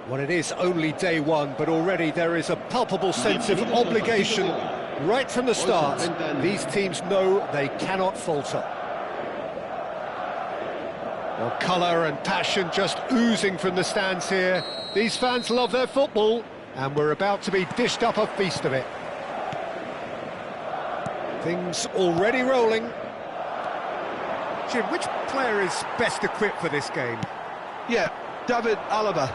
Well, it is only day one, but already there is a palpable sense of obligation right from the start. These teams know they cannot falter. Well, colour and passion just oozing from the stands here. These fans love their football, and we're about to be dished up a feast of it. Things already rolling. Jim, which player is best equipped for this game? Yeah, David Alaba.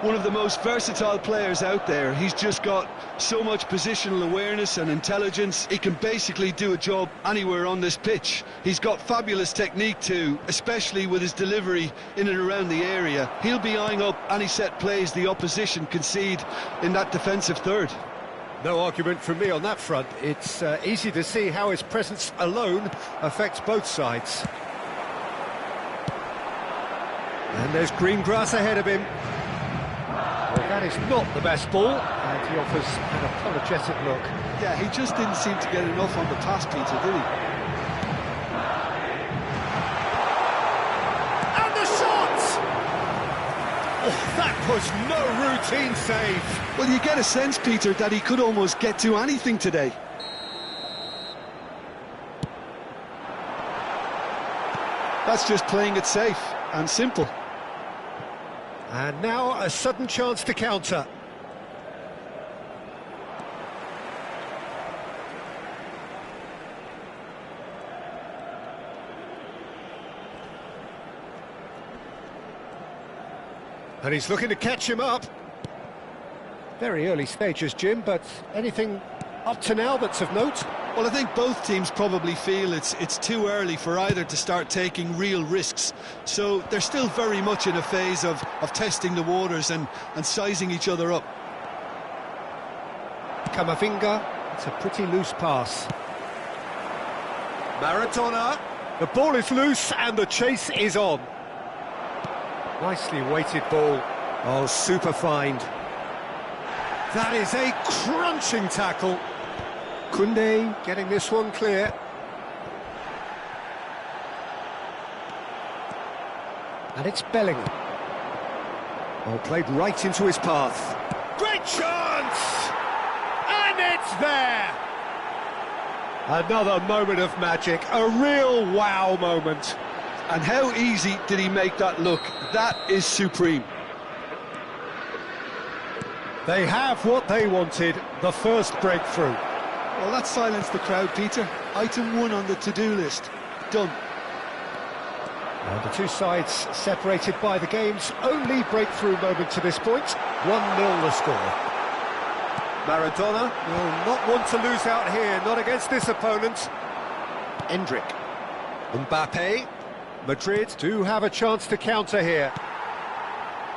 One of the most versatile players out there. He's just got so much positional awareness and intelligence. He can basically do a job anywhere on this pitch. He's got fabulous technique too, especially with his delivery in and around the area. He'll be eyeing up any set plays the opposition concede in that defensive third. No argument from me on that front. It's easy to see how his presence alone affects both sides. And there's green grass ahead of him. Well, that is not the best ball, and he offers an apologetic look. Yeah, he just didn't seem to get enough on the pass, Peter, did he? And the shot! Oh, that was no routine save. Well, you get a sense, Peter, that he could almost get to anything today. That's just playing it safe and simple. And now a sudden chance to counter. And he's looking to catch him up. Very early stages, Jim, but anything up to now that's of note? Well, I think both teams probably feel it's too early for either to start taking real risks. So they're still very much in a phase of testing the waters and sizing each other up. Camavinga, it's a pretty loose pass. Maradona, the ball is loose and the chase is on. Nicely weighted ball. Oh, super find. That is a crunching tackle. Koundé getting this one clear. And it's Bellingham. Oh, played right into his path. Great chance! And it's there! Another moment of magic, a real wow moment. And how easy did he make that look? That is supreme. They have what they wanted, the first breakthrough. Well, that silenced the crowd, Peter. Item 1 on the to-do list. Done. And the two sides separated by the game's only breakthrough moment to this point. 1-0 the score. Maradona will not want to lose out here, not against this opponent. Endrick. Mbappe. Madrid do have a chance to counter here.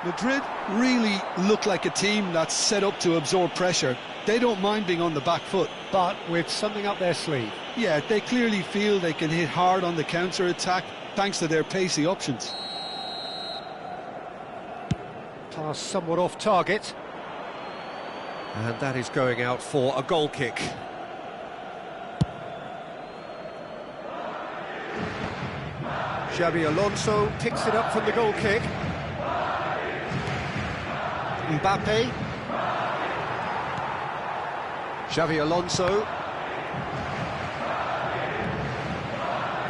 Madrid really look like a team that's set up to absorb pressure. They don't mind being on the back foot. But with something up their sleeve. Yeah, they clearly feel they can hit hard on the counter-attack thanks to their pacey options. Pass somewhat off target. And that is going out for a goal kick. Xabi Alonso picks it up from the goal kick. Mbappe. Xabi Alonso.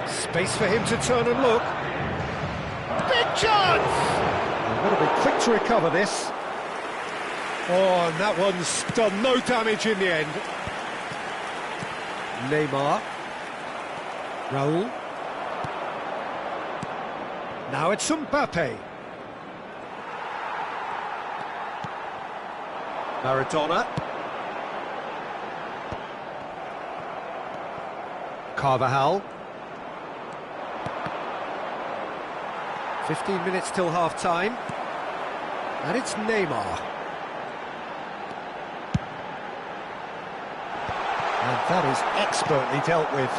Space for him to turn and look. Big chance! They've got to be quick to recover this. Oh, and that one's done no damage in the end. Neymar. Raul. Now it's Mbappe. Maradona. Carvajal. 15 minutes till half-time. And it's Neymar. And that is expertly dealt with.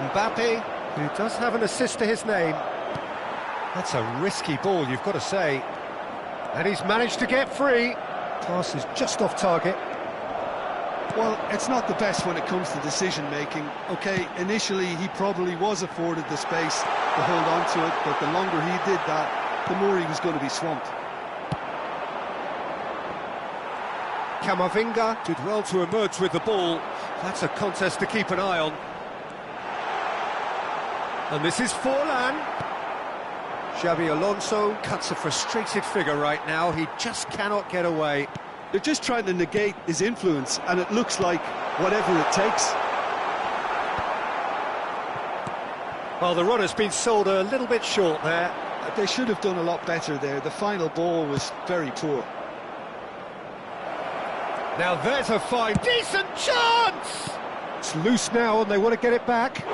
Mbappe, who does have an assist to his name. That's a risky ball, you've got to say. And he's managed to get free. Pass is just off target. Well, it's not the best when it comes to decision-making. OK, initially he probably was afforded the space to hold on to it, but the longer he did that, the more he was going to be swamped. Camavinga did well to emerge with the ball. That's a contest to keep an eye on. And this is Forlan. Xabi Alonso cuts a frustrated figure right now. He just cannot get away. They're just trying to negate his influence, and it looks like whatever it takes. Well, the runner's been sold a little bit short there. They should have done a lot better there. The final ball was very poor. Now there's a fine, decent chance! It's loose now and they want to get it back.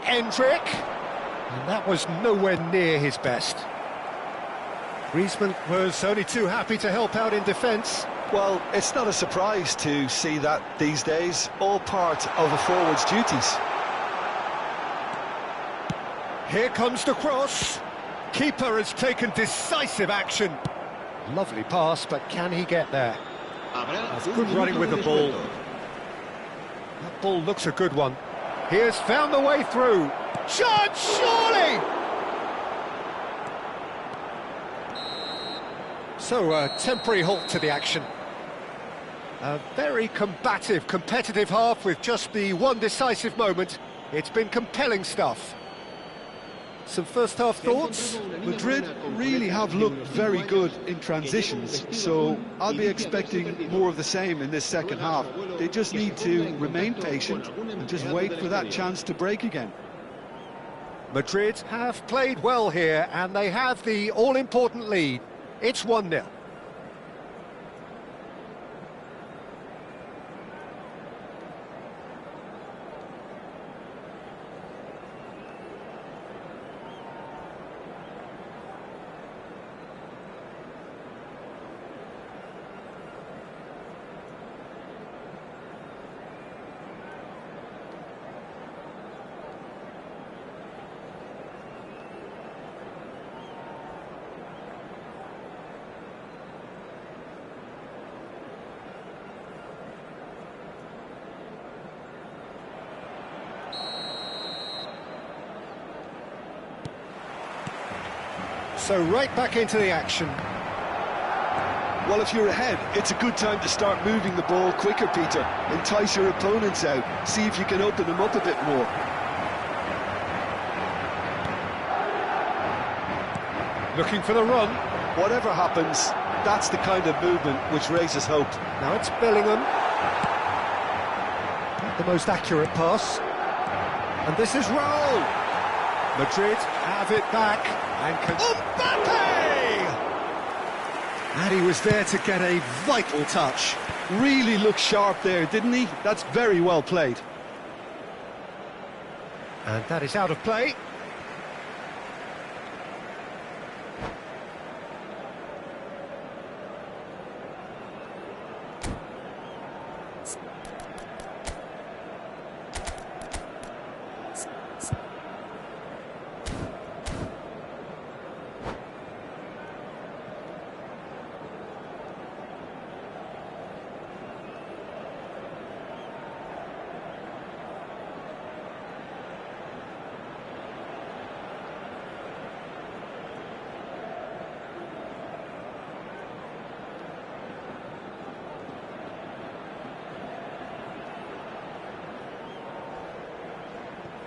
Endrick, and that was nowhere near his best. Griezmann was only too happy to help out in defence. Well, it's not a surprise to see that these days, all part of a forward's duties. Here comes the cross. Keeper has taken decisive action. Lovely pass, but can he get there? That's good running with the ball. That ball looks a good one. He has found the way through. Chance, surely! So, a temporary halt to the action. A very combative, competitive half with just the one decisive moment. It's been compelling stuff. Some first-half thoughts? Madrid really have looked very good in transitions, so I'll be expecting more of the same in this second half. They just need to remain patient and just wait for that chance to break again. Madrid have played well here, and they have the all-important lead. It's 1-0. So right back into the action. Well, if you're ahead, it's a good time to start moving the ball quicker, Peter. Entice your opponents out. See if you can open them up a bit more. Looking for the run. Whatever happens, that's the kind of movement which raises hope. Now it's Bellingham. Not the most accurate pass. And this is Raul. Madrid have it back. And Mbappe! And he was there to get a vital touch. Really looked sharp there, didn't he? That's very well played. And that is out of play.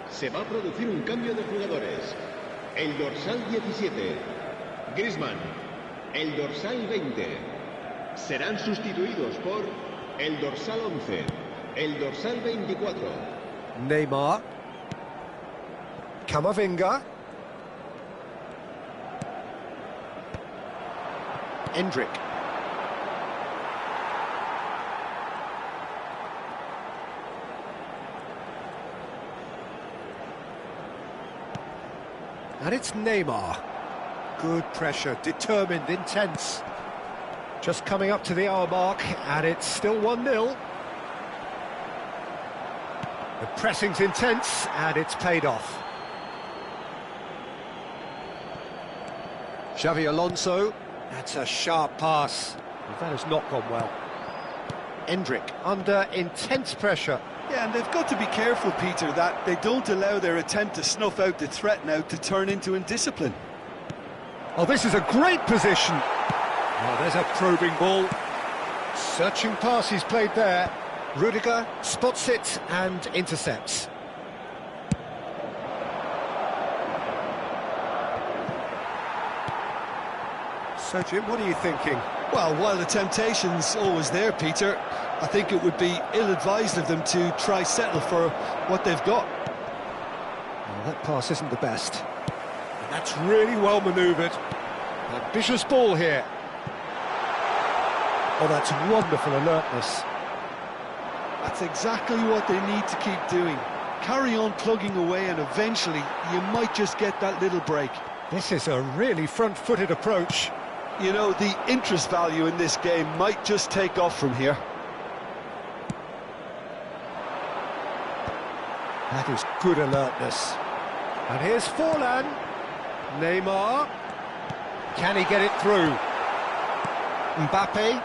Se va a producir un cambio de jugadores. El dorsal 17, Griezmann. El dorsal 20. Serán sustituidos por el dorsal 11, el dorsal 24. Neymar. Camavinga. Endrick. And it's Neymar. Good pressure, determined, intense. Just coming up to the hour mark, and it's still 1-0. The pressing's intense, and it's paid off. Xavi Alonso. That's a sharp pass. That has not gone well. Endrick under intense pressure. Yeah, and they've got to be careful, Peter, that they don't allow their attempt to snuff out the threat now to turn into indiscipline. Oh, this is a great position. Oh, there's a probing ball. Searching pass he's played there. Rudiger spots it and intercepts. So, Jim, what are you thinking? Well, while the temptation's always there, Peter, I think it would be ill-advised of them to try settle for what they've got. Well, that pass isn't the best. And that's really well manoeuvred. Ambitious ball here. Oh, that's wonderful alertness. That's exactly what they need to keep doing. Carry on plugging away and eventually you might just get that little break. This is a really front-footed approach. You know, the interest value in this game might just take off from here. That is good alertness. And here's Forlan. Neymar. Can he get it through? Mbappe.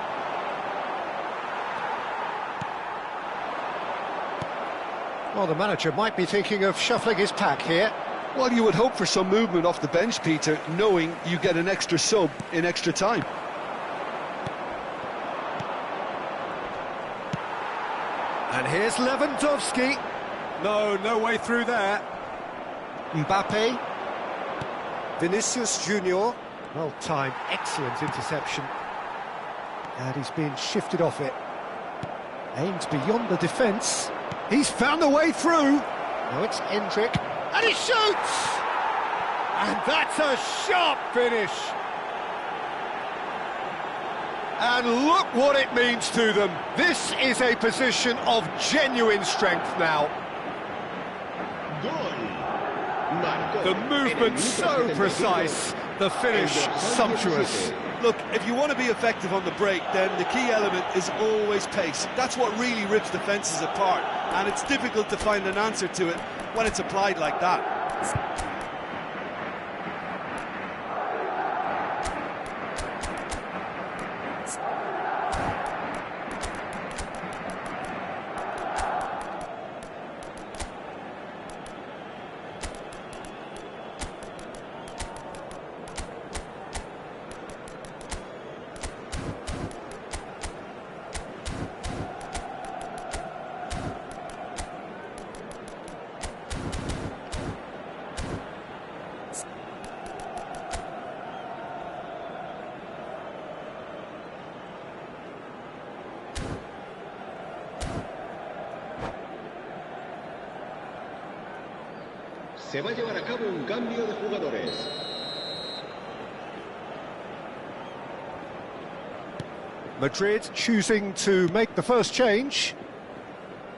Well, the manager might be thinking of shuffling his pack here. Well, you would hope for some movement off the bench, Peter, knowing you get an extra sub in extra time. And here's Lewandowski. No way through there. Mbappe. Vinicius Junior. Well timed, excellent interception. And he's being shifted off it. Aims beyond the defence. He's found the way through. Now it's Endrick. And he shoots! And that's a sharp finish. And look what it means to them. This is a position of genuine strength now. The movement so precise, the finish sumptuous. Look, if you want to be effective on the break, then the key element is always pace. That's what really rips defences apart, and it's difficult to find an answer to it when it's applied like that. Se va a llevar a cabo un cambio de jugadores. Madrid choosing to make the first change.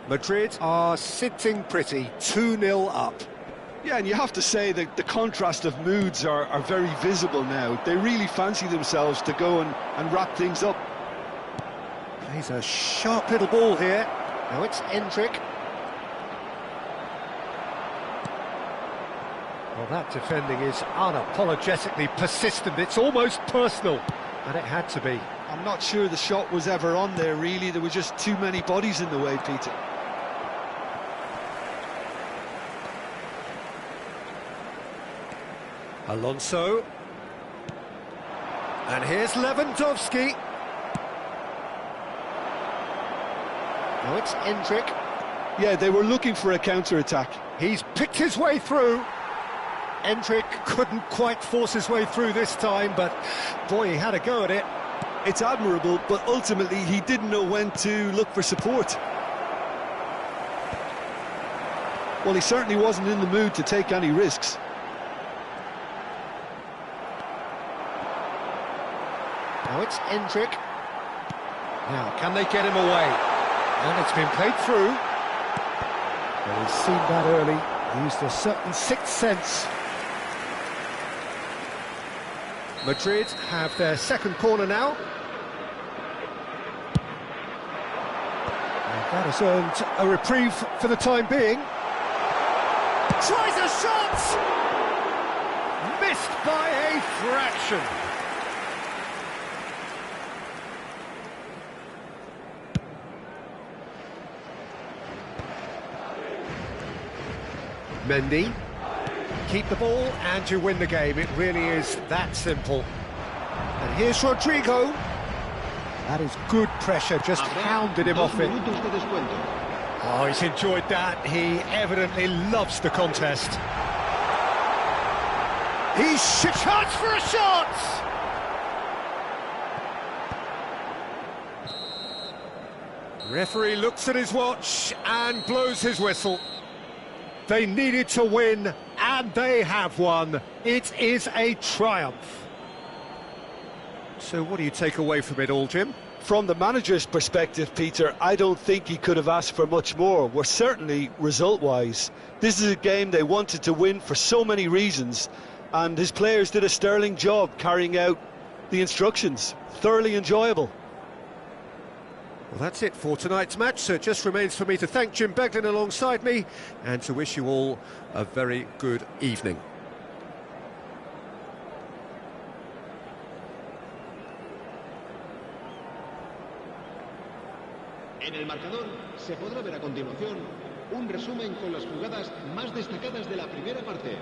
Madrid are sitting pretty, 2-0 up. Yeah, and you have to say that the contrast of moods are very visible now. They really fancy themselves to go and wrap things up. Plays a sharp little ball here. Now it's Endrick. Well, that defending is unapologetically persistent. It's almost personal, and it had to be. I'm not sure the shot was ever on there, really. There were just too many bodies in the way, Peter. Alonso. And here's Lewandowski. Now it's Endrick. Yeah, they were looking for a counter-attack. He's picked his way through. Endrick couldn't quite force his way through this time, but boy, he had a go at it. It's admirable, but ultimately he didn't know when to look for support. Well, he certainly wasn't in the mood to take any risks. Now it's Endrick. Now, can they get him away? And it's been played through. Well, he's seen that early. Used a certain sixth sense. Madrid have their second corner now. And that has earned a reprieve for the time being. Tries a shot! Missed by a fraction. Mendy. Keep the ball and you win the game. It really is that simple. And here's Rodrigo. That is good pressure, just hounded him off it. Oh, he's enjoyed that. He evidently loves the contest. He shoots for a shot! Referee looks at his watch and blows his whistle. They needed to win, and they have won. It is a triumph. So what do you take away from it all, Jim? From the manager's perspective, Peter, I don't think he could have asked for much more. Well, certainly result-wise. This is a game they wanted to win for so many reasons, and his players did a sterling job carrying out the instructions. Thoroughly enjoyable. Well, that's it for tonight's match, so it just remains for me to thank Jim Beglin alongside me and to wish you all a very good evening. En el marcador se podrá ver a continuación un resumen con las jugadas más destacadas de la primera parte.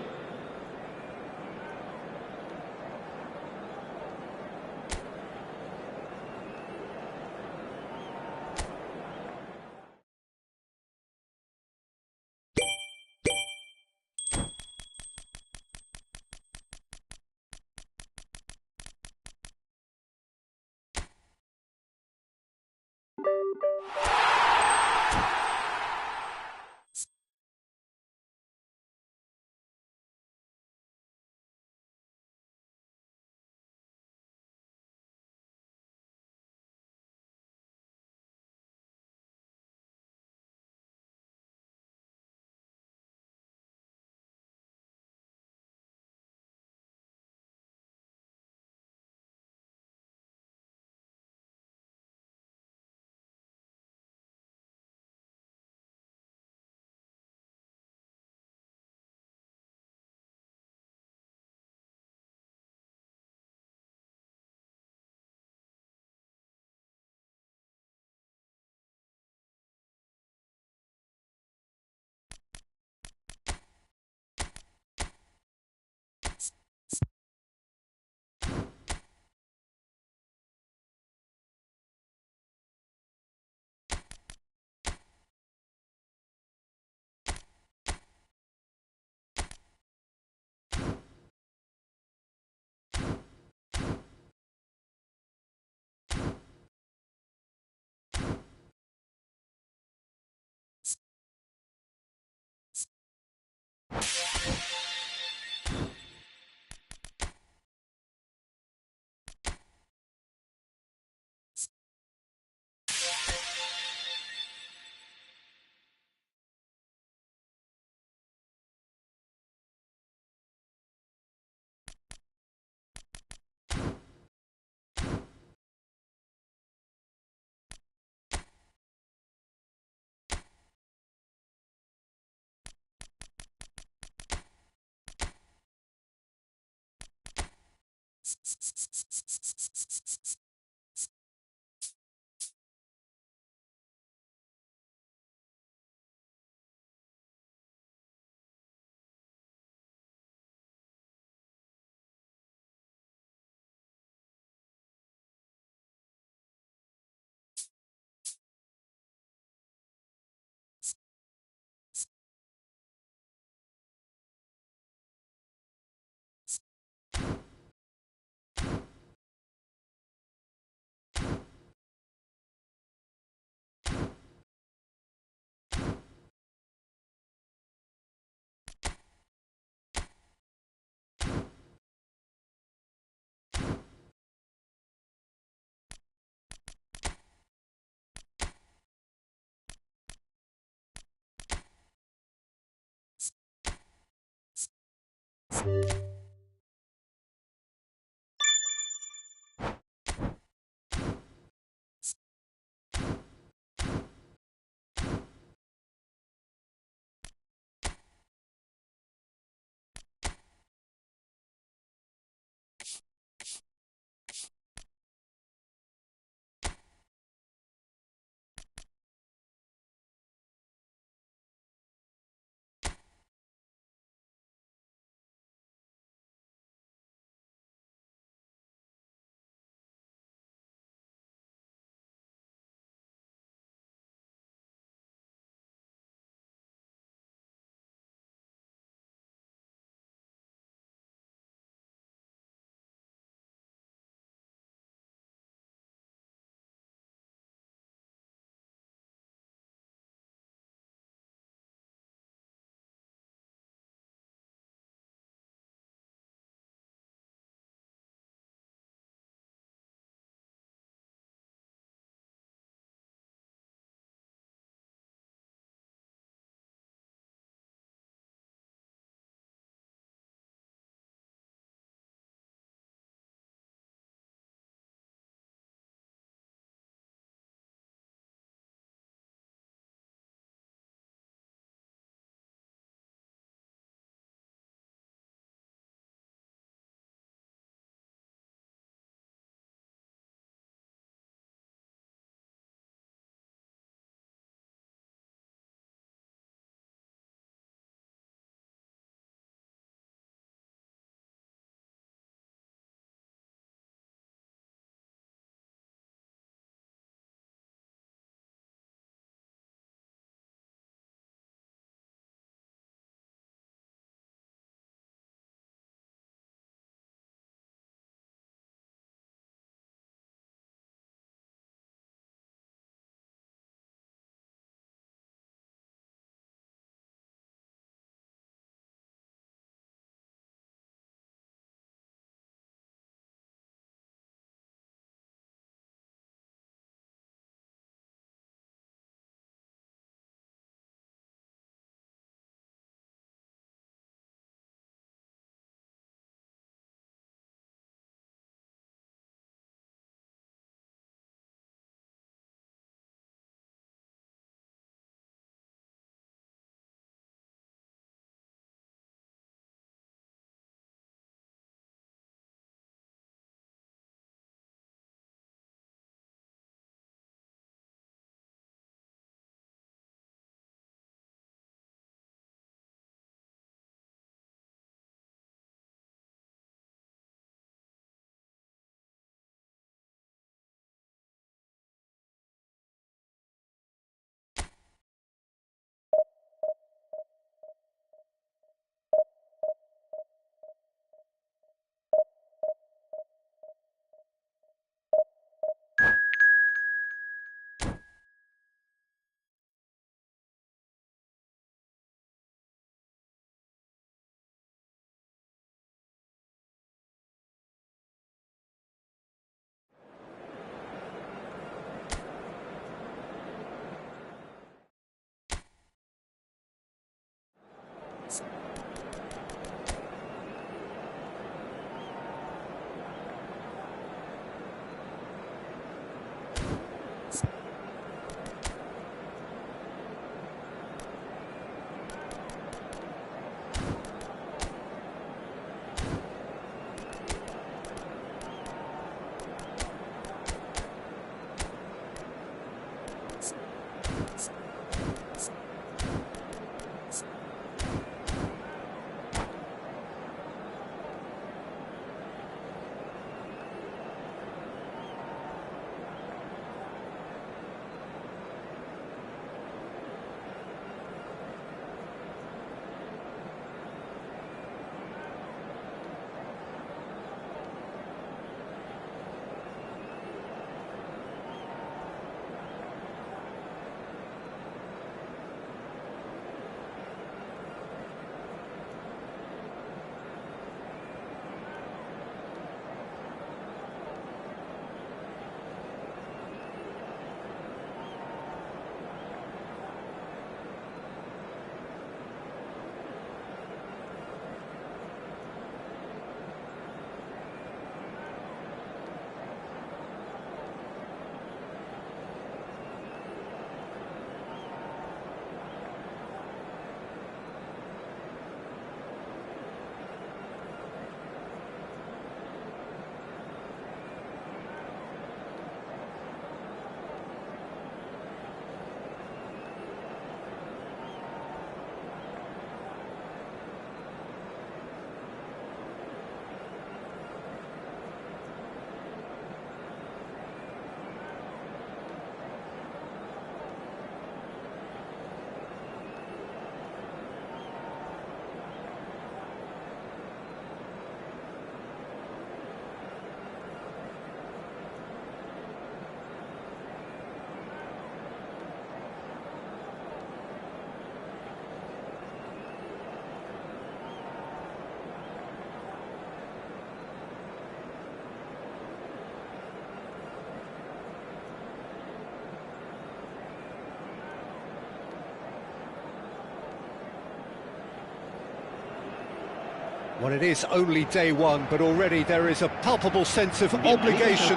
Well, it is only day one, but already there is a palpable sense of obligation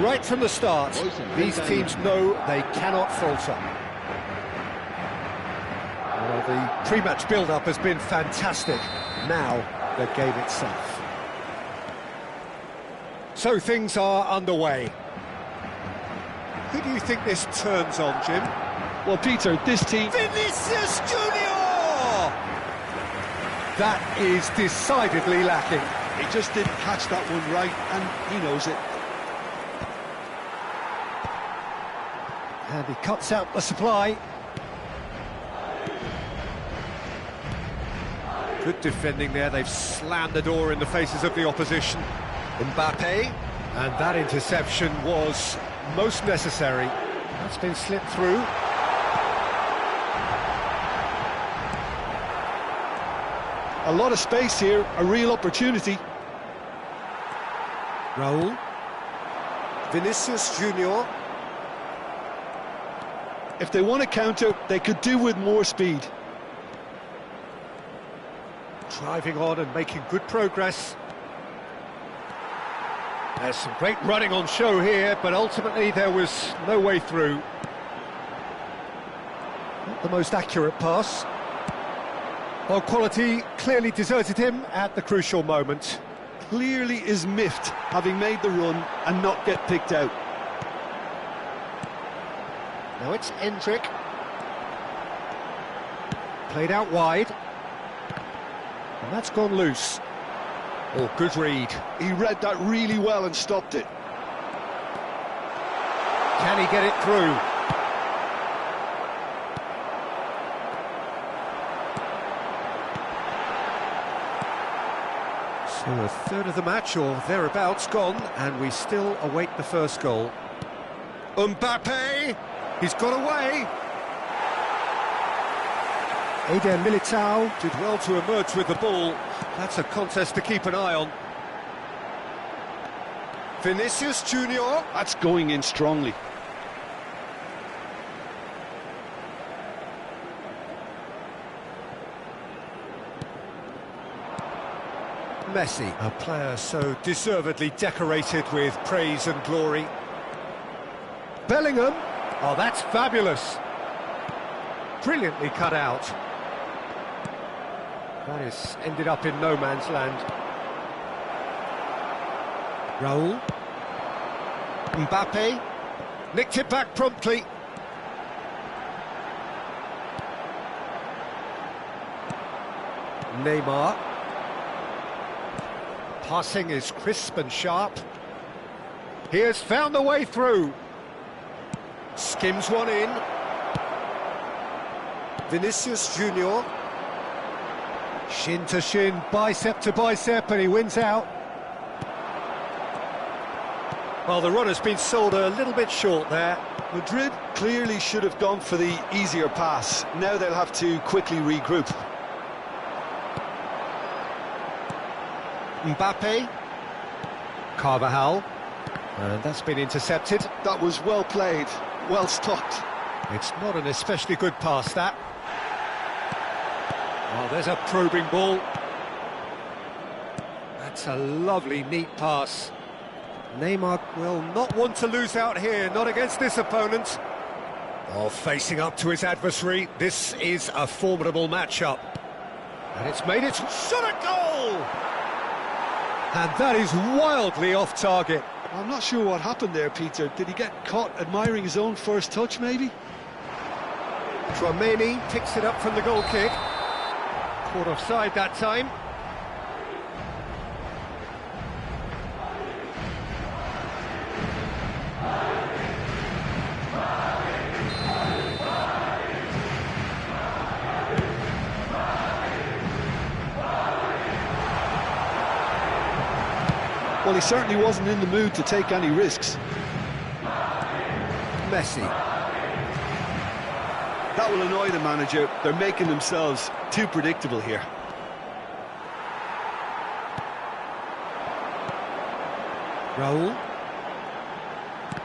right from the start. These teams know they cannot falter. Well, the pre-match build-up has been fantastic. Now, the game itself. So things are underway. Who do you think this turns on, Jim? Well, Peter, this team... Vinicius Junior! That is decidedly lacking. He just didn't catch that one right, and he knows it. And he cuts out the supply. Good defending there. They've slammed the door in the faces of the opposition. Mbappe, and that interception was most necessary. That's been slipped through. A lot of space here, a real opportunity. Raul. Vinicius Junior. If they want to counter, they could do with more speed. Driving on and making good progress. There's some great running on show here, but ultimately there was no way through. Not the most accurate pass. Well, quality clearly deserted him at the crucial moment. Clearly is miffed, having made the run and not get picked out. Now it's Endrick. Played out wide. And that's gone loose. Oh, good read. He read that really well and stopped it. Can he get it through? So a third of the match, or thereabouts, gone, and we still await the first goal. Mbappe! He's got away! Eder Militao did well to emerge with the ball. That's a contest to keep an eye on. Vinicius Junior. That's going in strongly. Messi, a player so deservedly decorated with praise and glory. Bellingham. Oh, that's fabulous. Brilliantly cut out. That has ended up in no man's land. Raul. Mbappe. Nicked it back promptly. Neymar. Passing is crisp and sharp. He has found the way through. Skims one in. Vinicius Junior. Shin to shin, bicep to bicep, and he wins out. Well, the run has been sold a little bit short there. Madrid clearly should have gone for the easier pass. Now they'll have to quickly regroup. Mbappe. Carvajal. And that's been intercepted. That was well played, well stopped. It's not an especially good pass, that. Oh, there's a probing ball. That's a lovely, neat pass. Neymar will not want to lose out here, not against this opponent. Oh, facing up to his adversary, this is a formidable matchup. And it's made it shot at goal! And that is wildly off target. I'm not sure what happened there, Peter. Did he get caught admiring his own first touch, maybe? Tchouaméni picks it up from the goal kick. Caught offside that time. Well, he certainly wasn't in the mood to take any risks. Messi. That will annoy the manager. They're making themselves too predictable here. Raul.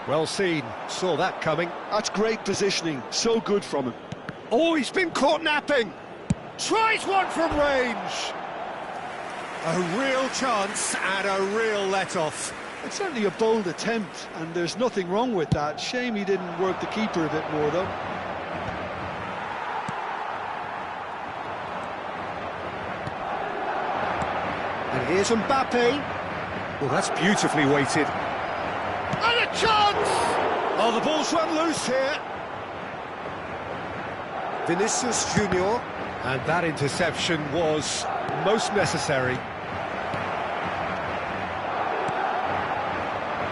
Well seen, saw that coming. That's great positioning, so good from him. Oh, he's been caught napping. Tries one from range. A real chance and a real let-off. It's certainly a bold attempt, and there's nothing wrong with that. Shame he didn't work the keeper a bit more, though. And here's Mbappe. Well, that's beautifully weighted. And a chance! Oh, the ball's run loose here. Vinicius Junior. And that interception was most necessary.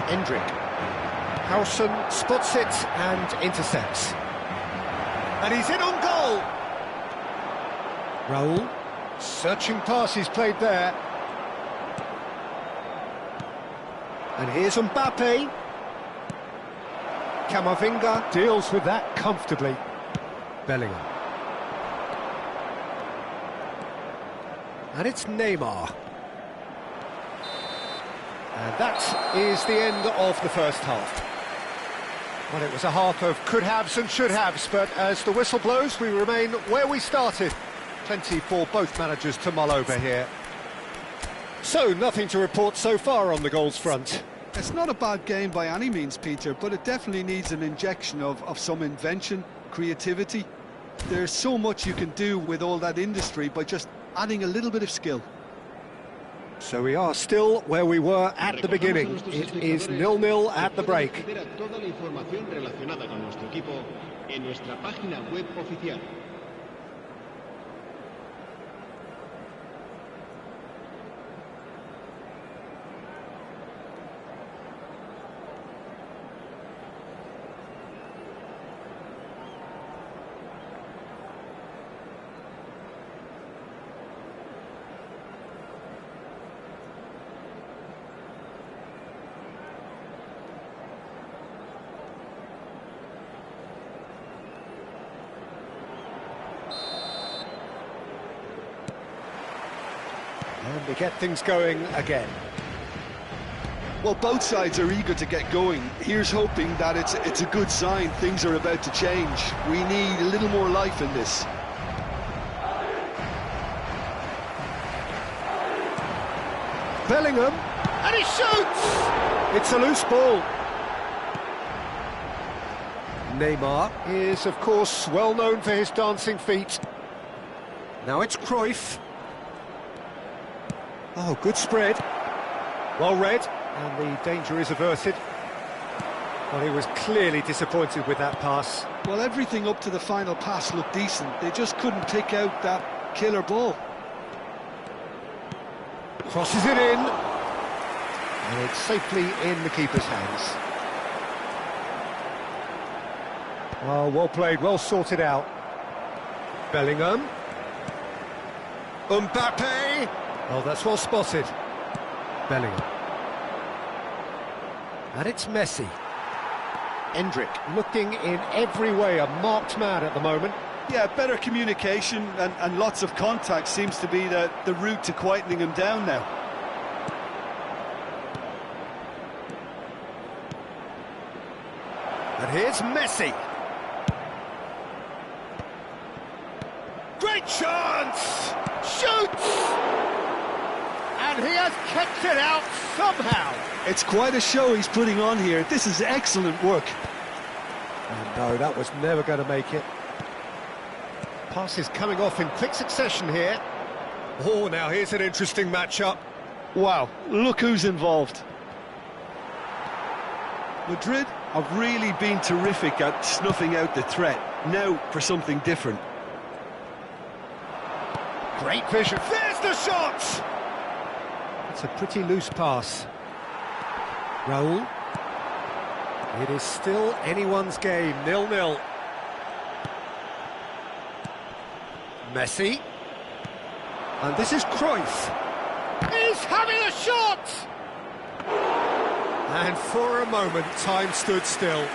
Endrick. Howson spots it and intercepts. And he's in on goal. Raul. Searching pass he's played there. And here's Mbappe. Camavinga deals with that comfortably. Bellingham. And it's Neymar. And that is the end of the first half. Well, it was a half of could-haves and should-haves, but as the whistle blows, we remain where we started. Plenty for both managers to mull over here. So, nothing to report so far on the goals front. It's not a bad game by any means, Peter, but it definitely needs an injection of some invention, creativity. There's so much you can do with all that industry by just adding a little bit of skill. So we are still where we were at the beginning. It is 0-0 at the break. Toda la información relacionada con nuestro equipo en nuestra página web oficial. And they get things going again. Well, both sides are eager to get going. Here's hoping that it's a good sign. Things are about to change. We need a little more life in this. Bellingham, and he shoots! It's a loose ball. Neymar is, of course, well known for his dancing feet. Now it's Cruyff. Oh, good spread. Well read, and the danger is averted. Well, he was clearly disappointed with that pass. Well, everything up to the final pass looked decent. They just couldn't pick out that killer ball. Crosses it in. And it's safely in the keeper's hands. Oh, well played, well sorted out. Bellingham. Mbappe. Oh, that's well spotted. Bellingham. And it's Messi. Endrick looking in every way a marked man at the moment. Yeah, better communication and lots of contact seems to be the route to quietening him down now. And here's Messi. Great chance! Shoots! And he has kept it out somehow. It's quite a show he's putting on here. This is excellent work. Oh, no, that was never going to make it. Passes coming off in quick succession here. Oh, now here's an interesting matchup. Wow, look who's involved. Madrid have really been terrific at snuffing out the threat. Now for something different. Great vision. There's the shot! It's a pretty loose pass. Raul. It is still anyone's game, 0-0. Messi. And this is Cruyff. He's having a shot! And for a moment, time stood still.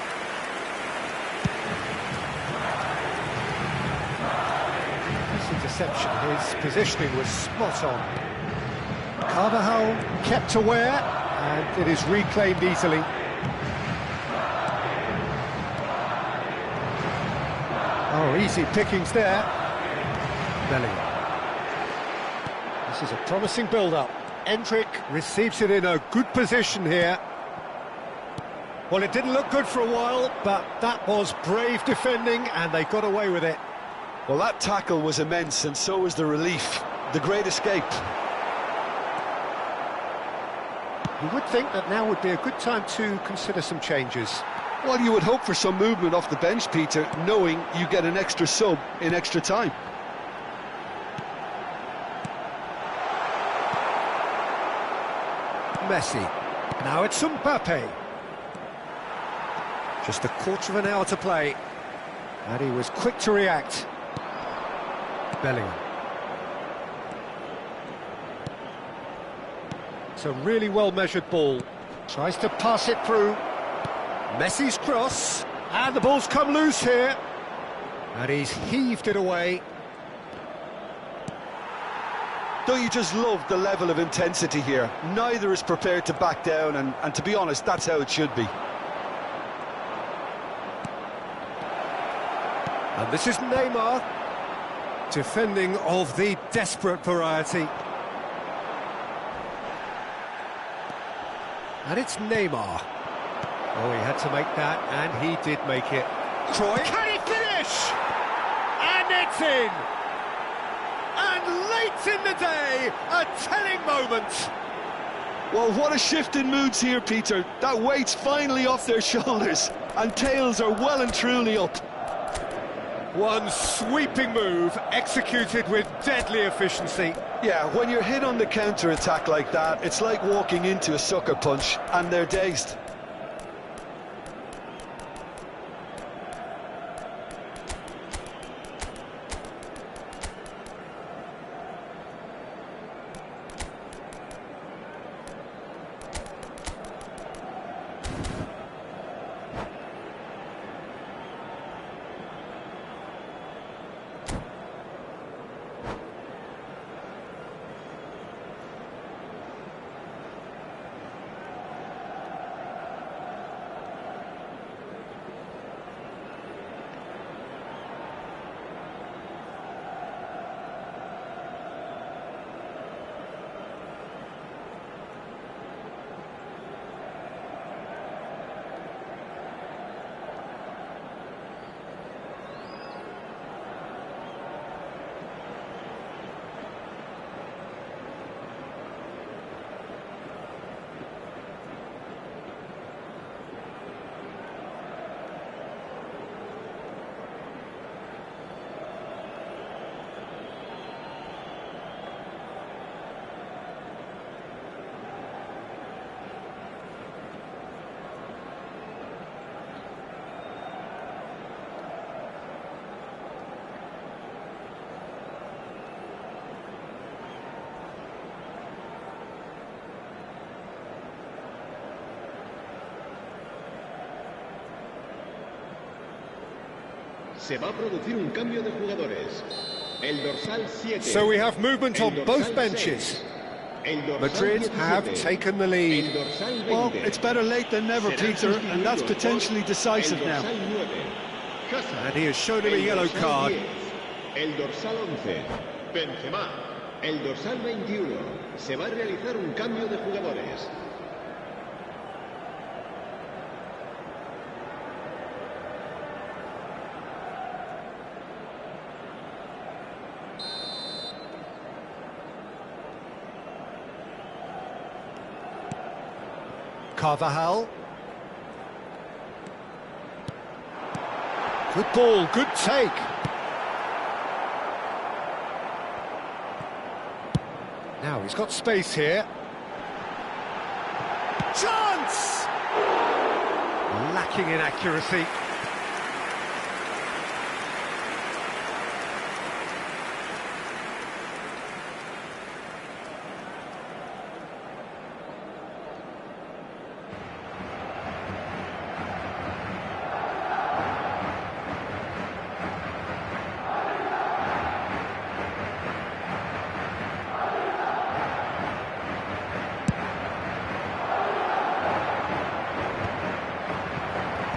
This interception, his positioning was spot on. Carvajal kept aware, and it is reclaimed easily. Oh, easy pickings there. Bellingham. This This is a promising build-up. Endrick receives it in a good position here. Well, it didn't look good for a while, but that was brave defending, and they got away with it. Well, that tackle was immense, and so was the relief. The great escape. You would think that now would be a good time to consider some changes. Well, you would hope for some movement off the bench, Peter, knowing you get an extra sub in extra time. Messi. Now it's Mbappe. Just a quarter of an hour to play. And he was quick to react. Bellingham. It's a really well-measured ball. Tries to pass it through. Messi's cross. And the ball's come loose here. And he's heaved it away. Don't you just love the level of intensity here? Neither is prepared to back down, and to be honest, that's how it should be. And this is Neymar, defending of the desperate variety. And it's Neymar. Oh, he had to make that, and he did make it. Troy, can he finish? And it's in! And late in the day, a telling moment. Well, what a shift in moods here, Peter. That weight's finally off their shoulders, and tails are well and truly up. One sweeping move, executed with deadly efficiency. Yeah, when you're hit on the counter-attack like that, it's like walking into a sucker punch, and they're dazed. Se va a producir un cambio de jugadores. El dorsal 7. So we have movement on both benches. Madrid have taken the lead. Well, it's better late than never, Peter, and that's potentially decisive now. And he has shown him a yellow card. El dorsal 11, Benzema. El dorsal 21. Se va a realizar un cambio de jugadores. Carvajal. Good ball, good take. Now he's got space here. Chance! Lacking in accuracy.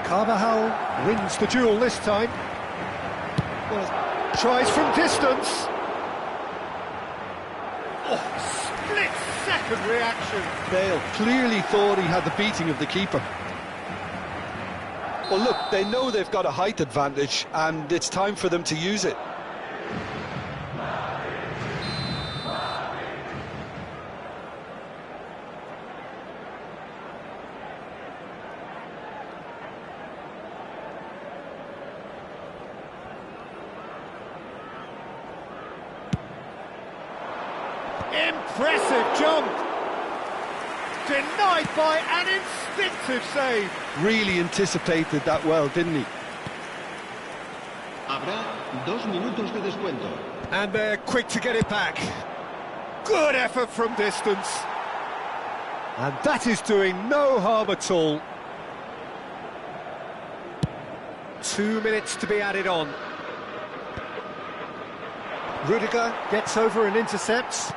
Carvajal wins the duel this time. Well, tries from distance. Oh, second reaction. Bale clearly thought he had the beating of the keeper. Well, look, they know they've got a height advantage, and it's time for them to use it. Impressive jump! Denied by an instinctive save. Really anticipated that well, didn't he? Habrá 2 minutos de descuento. And they're quick to get it back. Good effort from distance. And that is doing no harm at all. 2 minutes to be added on. Rudiger gets over and intercepts.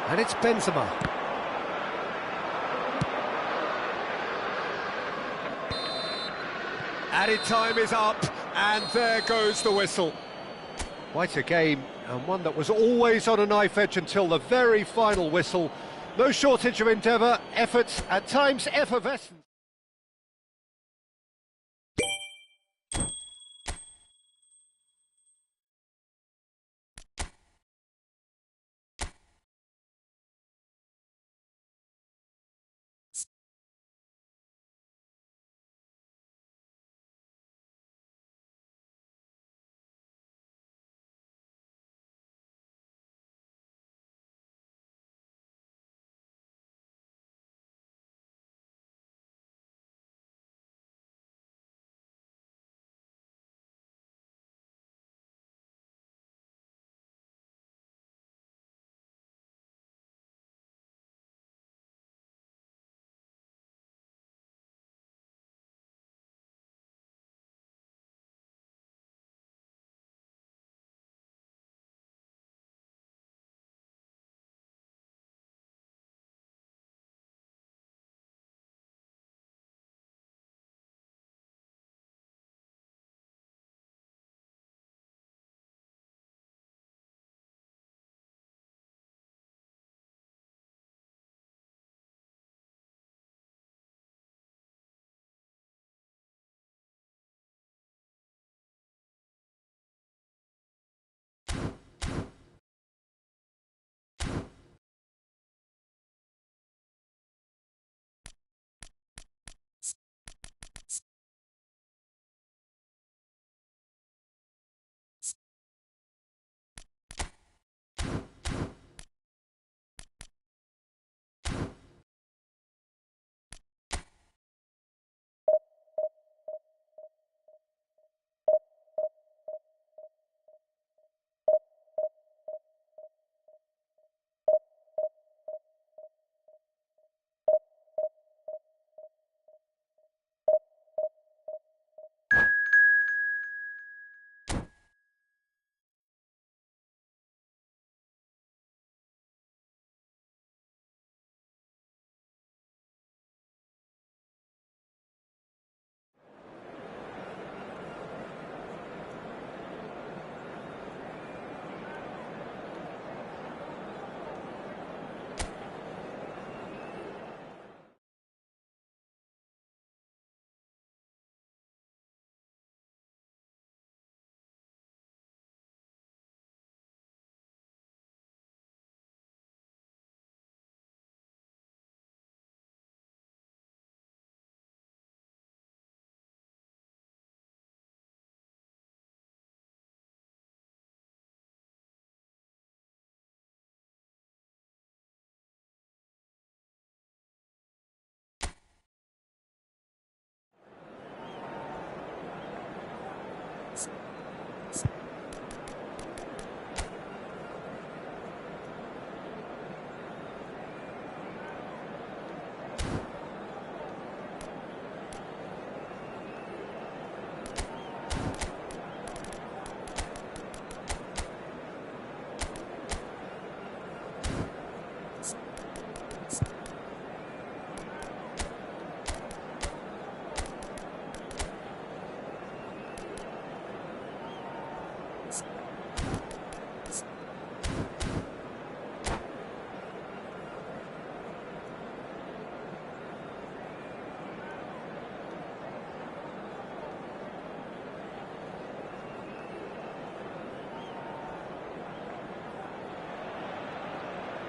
And it's Benzema. Added time is up, and there goes the whistle. Quite a game, and one that was always on a knife edge until the very final whistle. No shortage of endeavour, efforts, at times effervescent.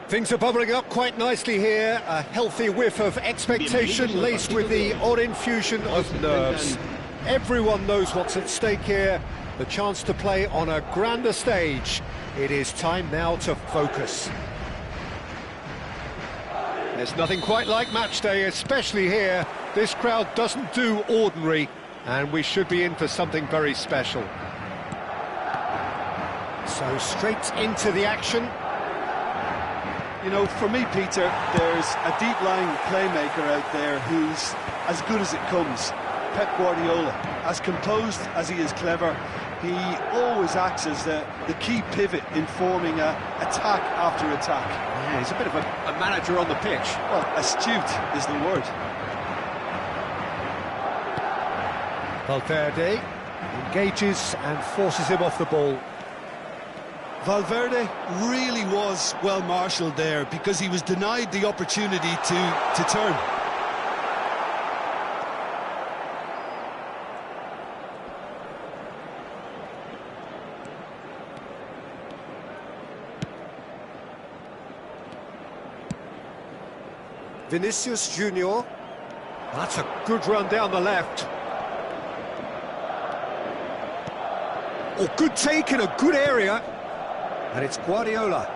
Things are bubbling up quite nicely here. A healthy whiff of expectation laced with the odd infusion of nerves. Everyone knows what's at stake here. The chance to play on a grander stage. It is time now to focus. There's nothing quite like match day, especially here. This crowd doesn't do ordinary, and we should be in for something very special. So straight into the action. You know, for me, Peter, there's a deep-lying playmaker out there who's as good as it comes. Pep Guardiola. As composed as he is clever, he always acts as the key pivot in forming attack after attack. Yeah, he's a bit of a manager on the pitch. Well, astute is the word. Valverde engages and forces him off the ball. Valverde really was well marshalled there because he was denied the opportunity to turn. Vinicius Junior. That's a good run down the left. Oh, good take in a good area. And it's Guardiola.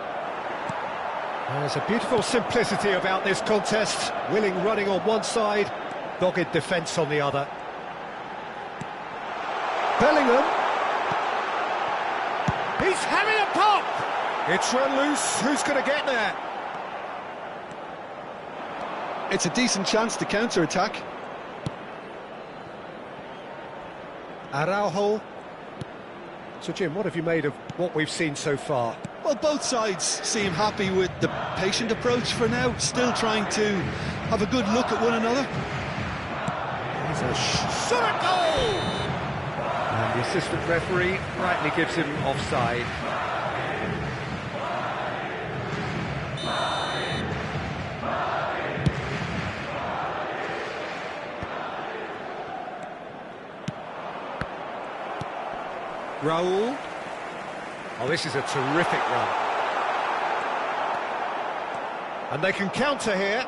There's a beautiful simplicity about this contest. Willing running on one side, dogged defence on the other. Bellingham. He's having a pop! It's run loose. Who's going to get there? It's a decent chance to counter-attack. Araujo. So, Jim, what have you made of what we've seen so far? Well, both sides seem happy with the patient approach for now, still trying to have a good look at one another. Here's a shot goal! And the assistant referee rightly gives him offside. Raul. Oh, this is a terrific run. And they can counter here.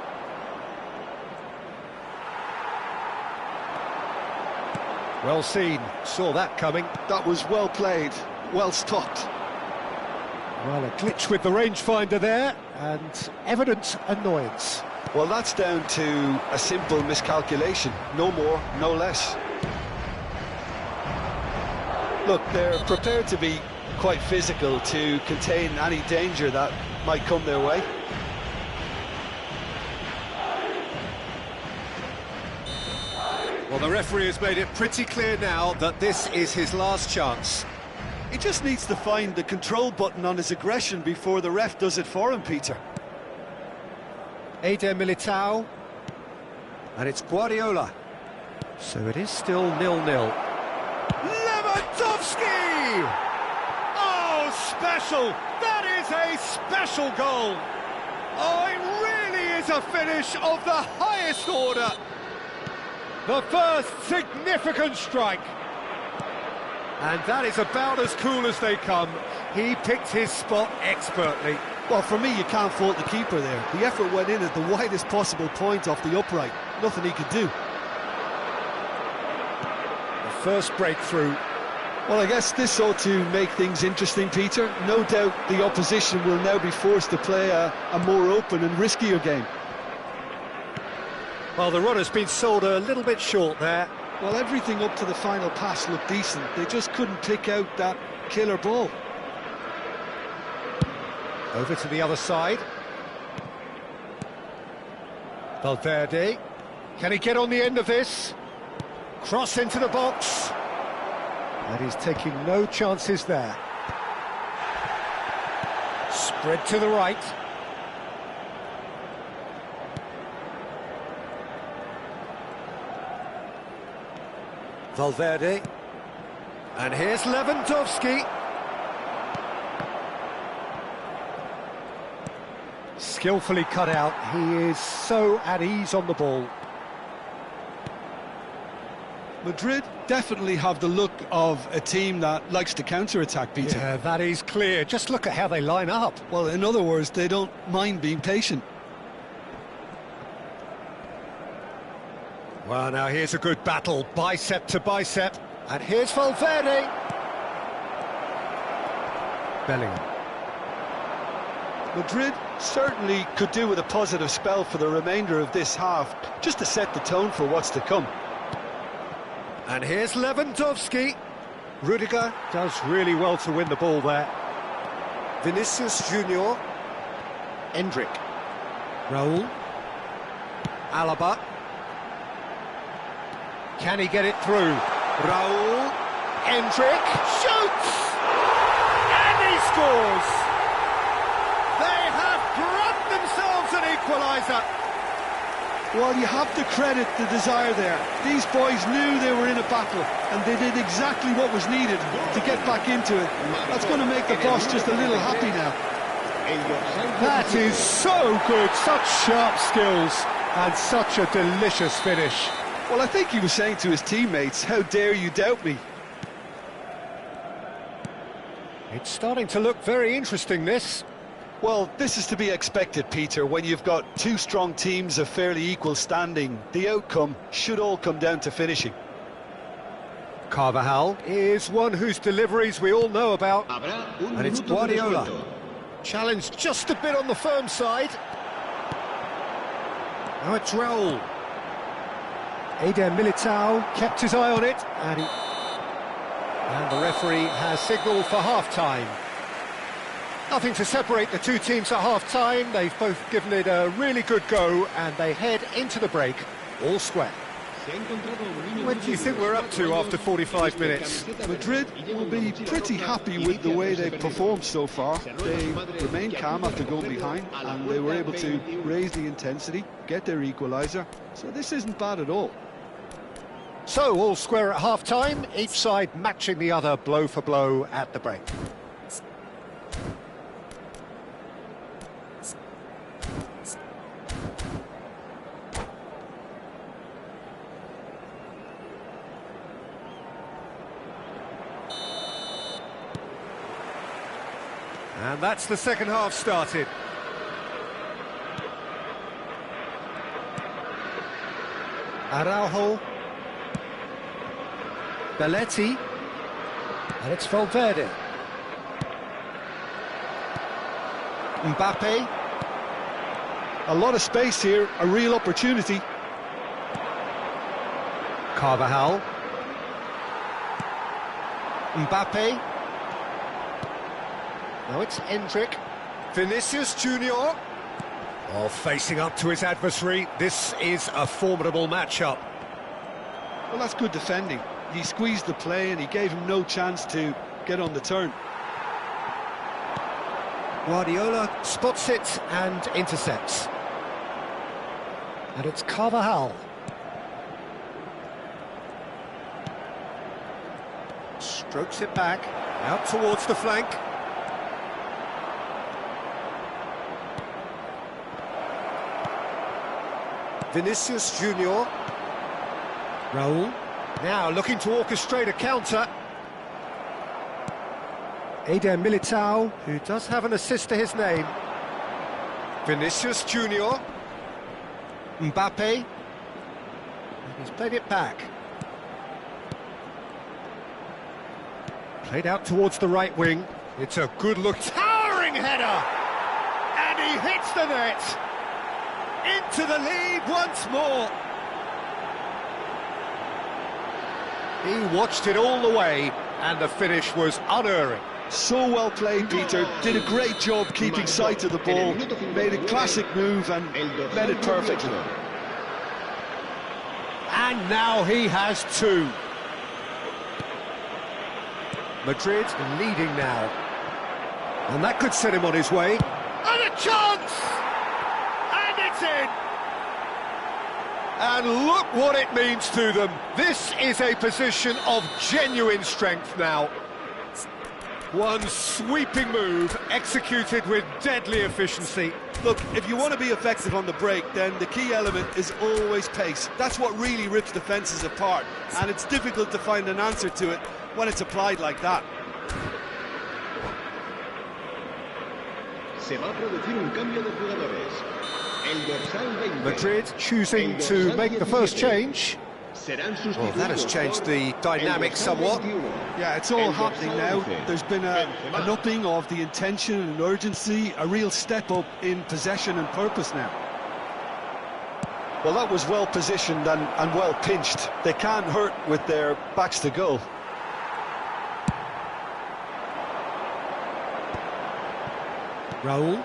Well seen, saw that coming. That was well played, well stopped. Well, a glitch with the rangefinder there, and evident annoyance. Well, that's down to a simple miscalculation, no more, no less. Look, they're prepared to be quite physical to contain any danger that might come their way. Well, the referee has made it pretty clear now that this is his last chance. He just needs to find the control button on his aggression before the ref does it for him, Peter. Eder Militao. And it's Guardiola. So it is still 0-0. Lewandowski! Oh, special! That is a special goal! Oh, it really is a finish of the highest order! The first significant strike. And that is about as cool as they come. He picked his spot expertly. Well, for me, you can't fault the keeper there. The effort went in at the widest possible point off the upright. Nothing he could do. The first breakthrough. Well, I guess this ought to make things interesting, Peter. No doubt the opposition will now be forced to play a more open and riskier game. Well, the run has been sold a little bit short there. Well, everything up to the final pass looked decent. They just couldn't pick out that killer ball. Over to the other side. Valverde. Can he get on the end of this? Cross into the box. And he's taking no chances there. Spread to the right. Valverde. And here's Lewandowski. Skillfully cut out. He is so at ease on the ball. Madrid definitely have the look of a team that likes to counter-attack, Peter. Yeah, that is clear. Just look at how they line up. Well, in other words, they don't mind being patient. Well, now here's a good battle, bicep to bicep. And here's Valverde. Bellingham. Madrid certainly could do with a positive spell for the remainder of this half, just to set the tone for what's to come. And here's Lewandowski. Rudiger does really well to win the ball there. Vinicius Junior. Endrick. Raul. Alaba. Can he get it through? Raul. Endrick shoots! And he scores! They have grabbed themselves an equaliser. Well, you have to credit the desire there. These boys knew they were in a battle, and they did exactly what was needed to get back into it. That's going to make the boss just a little happy now. That is so good, such sharp skills, and such a delicious finish. Well, I think he was saying to his teammates, how dare you doubt me? It's starting to look very interesting, this. Well, this is to be expected, Peter. When you've got two strong teams of fairly equal standing, the outcome should all come down to finishing. Carvajal is one whose deliveries we all know about, and it's Guardiola. Challenged just a bit on the firm side. Now it's Raul. Eder Militao kept his eye on it, and the referee has signalled for half-time. Nothing to separate the two teams at half-time. They've both given it a really good go, and they head into the break all square. What do you think we're up to after 45 minutes? Madrid will be pretty happy with the way they've performed so far. They remained calm after going behind, and they were able to raise the intensity, get their equaliser. So this isn't bad at all. So, all square at half-time, each side matching the other blow for blow at the break. And that's the second half started. Araujo. Belletti. And it's Valverde. Mbappe. A lot of space here, a real opportunity. Carvajal. Mbappe. Now it's Endrick. Vinicius Junior. Oh, facing up to his adversary. This is a formidable matchup. Well, that's good defending. He squeezed the play and he gave him no chance to get on the turn. Guardiola spots it and intercepts. And it's Carvajal. Strokes it back, out towards the flank. Vinicius Junior. Raul. Now looking to orchestrate a counter. Eder Militao, who does have an assist to his name. Vinicius Junior. Mbappe. And he's played it back. Played out towards the right wing. It's a good look. Towering header! And he hits the net! Into the lead once more. He watched it all the way, and the finish was unerring. So well played, Peter. Did a great job keeping sight of the ball. Made a classic move and led it perfectly. And now he has two. Madrid leading now. And that could set him on his way. And a chance! And it's in! And look what it means to them. This is a position of genuine strength now. One sweeping move, executed with deadly efficiency. Look, if you want to be effective on the break, then the key element is always pace. That's what really rips defences apart, and it's difficult to find an answer to it when it's applied like that. Se va a producir un cambio de jugadores. El dorsal 20. Madrid choosing to make the first change. Well, that has changed the dynamic somewhat. Yeah, it's all happening now. There's been an upping of the intention and urgency, a real step up in possession and purpose now. Well, that was well positioned and well pinched. They can't hurt with their backs to goal. Raul.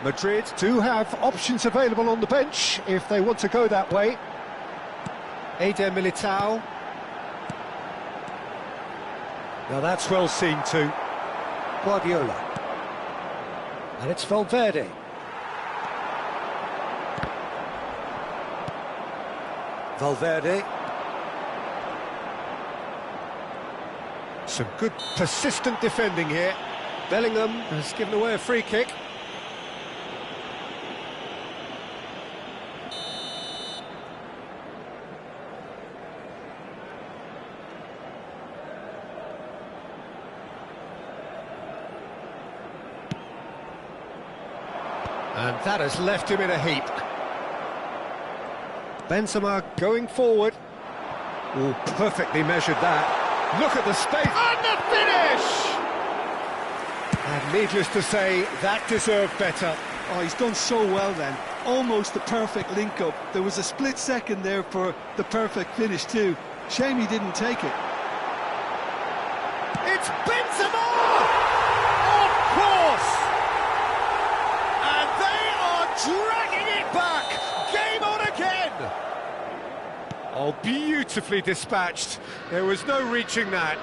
Madrid do have options available on the bench if they want to go that way. Eder Militao. Now that's well seen too. Guardiola. And it's Valverde. Valverde. Some good persistent defending here. Bellingham has given away a free kick. And that has left him in a heap. Benzema going forward. Oh, perfectly measured that. Look at the space. And the finish! And needless to say, that deserved better. Oh, he's done so well then. Almost the perfect link-up. There was a split second there for the perfect finish too. Shame he didn't take it. It's Benzema! Of course! And they are dragging it back! Game on again! Oh, beautifully dispatched. There was no reaching that.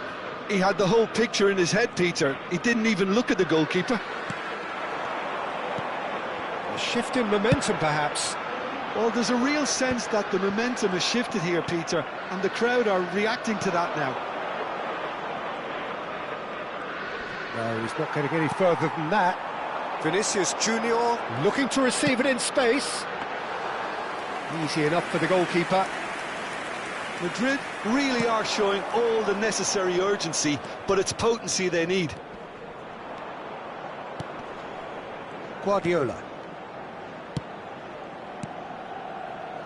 He had the whole picture in his head, Peter. He didn't even look at the goalkeeper. A shift in momentum, perhaps. Well, there's a real sense that the momentum has shifted here, Peter, and the crowd are reacting to that now. No, he's not going to get any further than that. Vinicius Junior looking to receive it in space. Easy enough for the goalkeeper. Madrid really are showing all the necessary urgency, but it's potency they need. Guardiola.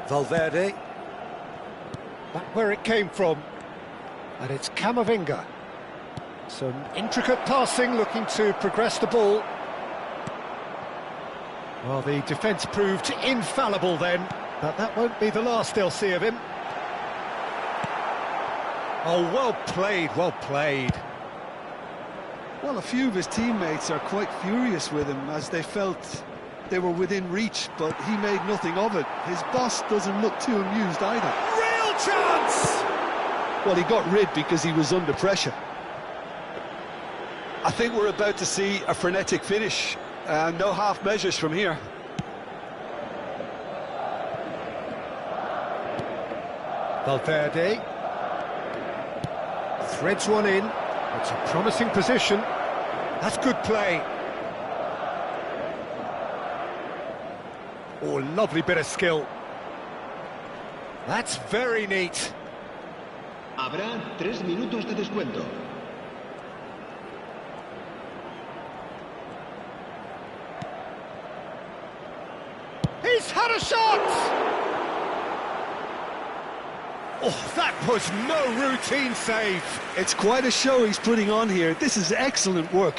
Valverde. Back where it came from. And it's Camavinga. Some intricate passing, looking to progress the ball. Well, the defence proved infallible then, but that won't be the last they'll see of him. Oh, well played, well played. Well, a few of his teammates are quite furious with him as they felt they were within reach, but he made nothing of it. His boss doesn't look too amused either. Real chance! Well, he got rid because he was under pressure. I think we're about to see a frenetic finish. No half measures from here. Valverde. Threads one in. It's a promising position. That's good play. Oh, lovely bit of skill. That's very neat. Habrá 3 minutos de descuento. He's had a shot! Oh, that was no routine save. It's quite a show he's putting on here. This is excellent work.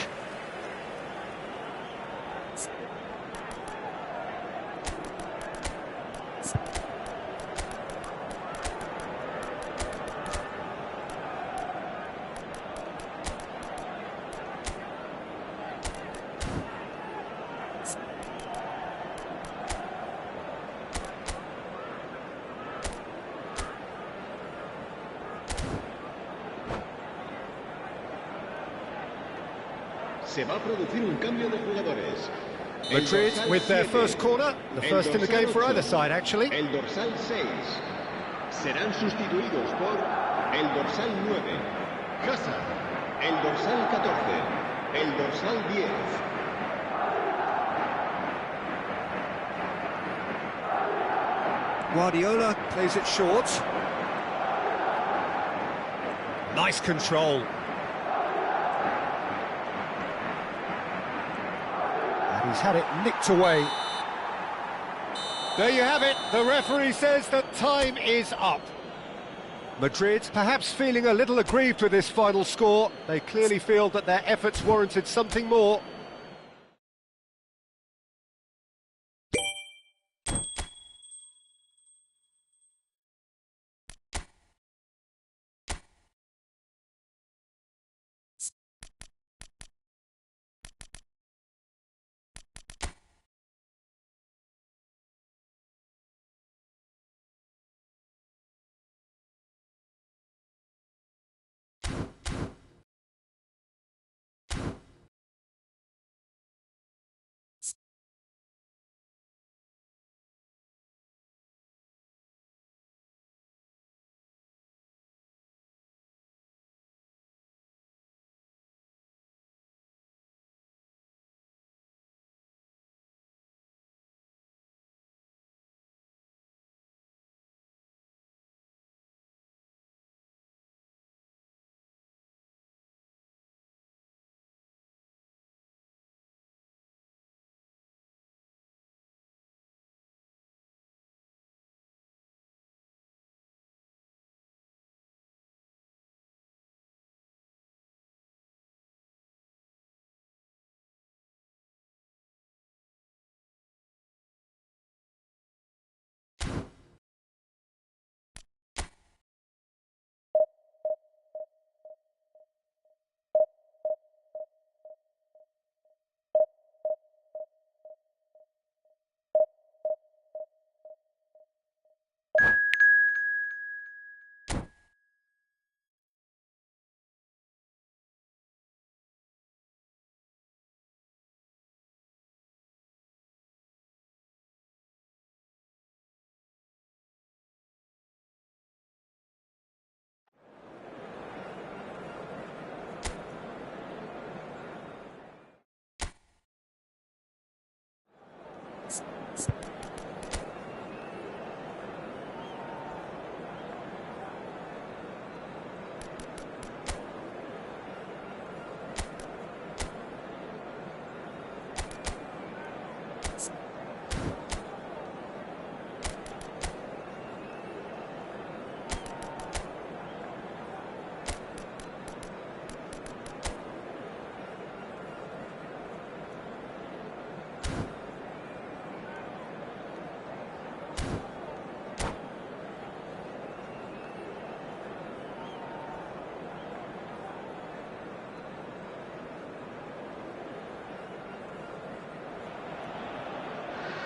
Se va a producir un cambio de jugadores. Madrid with their first corner, the first in the game for either side, actually. El dorsal 6 serán sustituidos por el dorsal 9, Hazard. El dorsal 14. El dorsal 10. Guardiola plays it short. Nice control. And he's had it nicked away. There you have it. The referee says that time is up. Madrid perhaps feeling a little aggrieved with this final score. They clearly feel that their efforts warranted something more.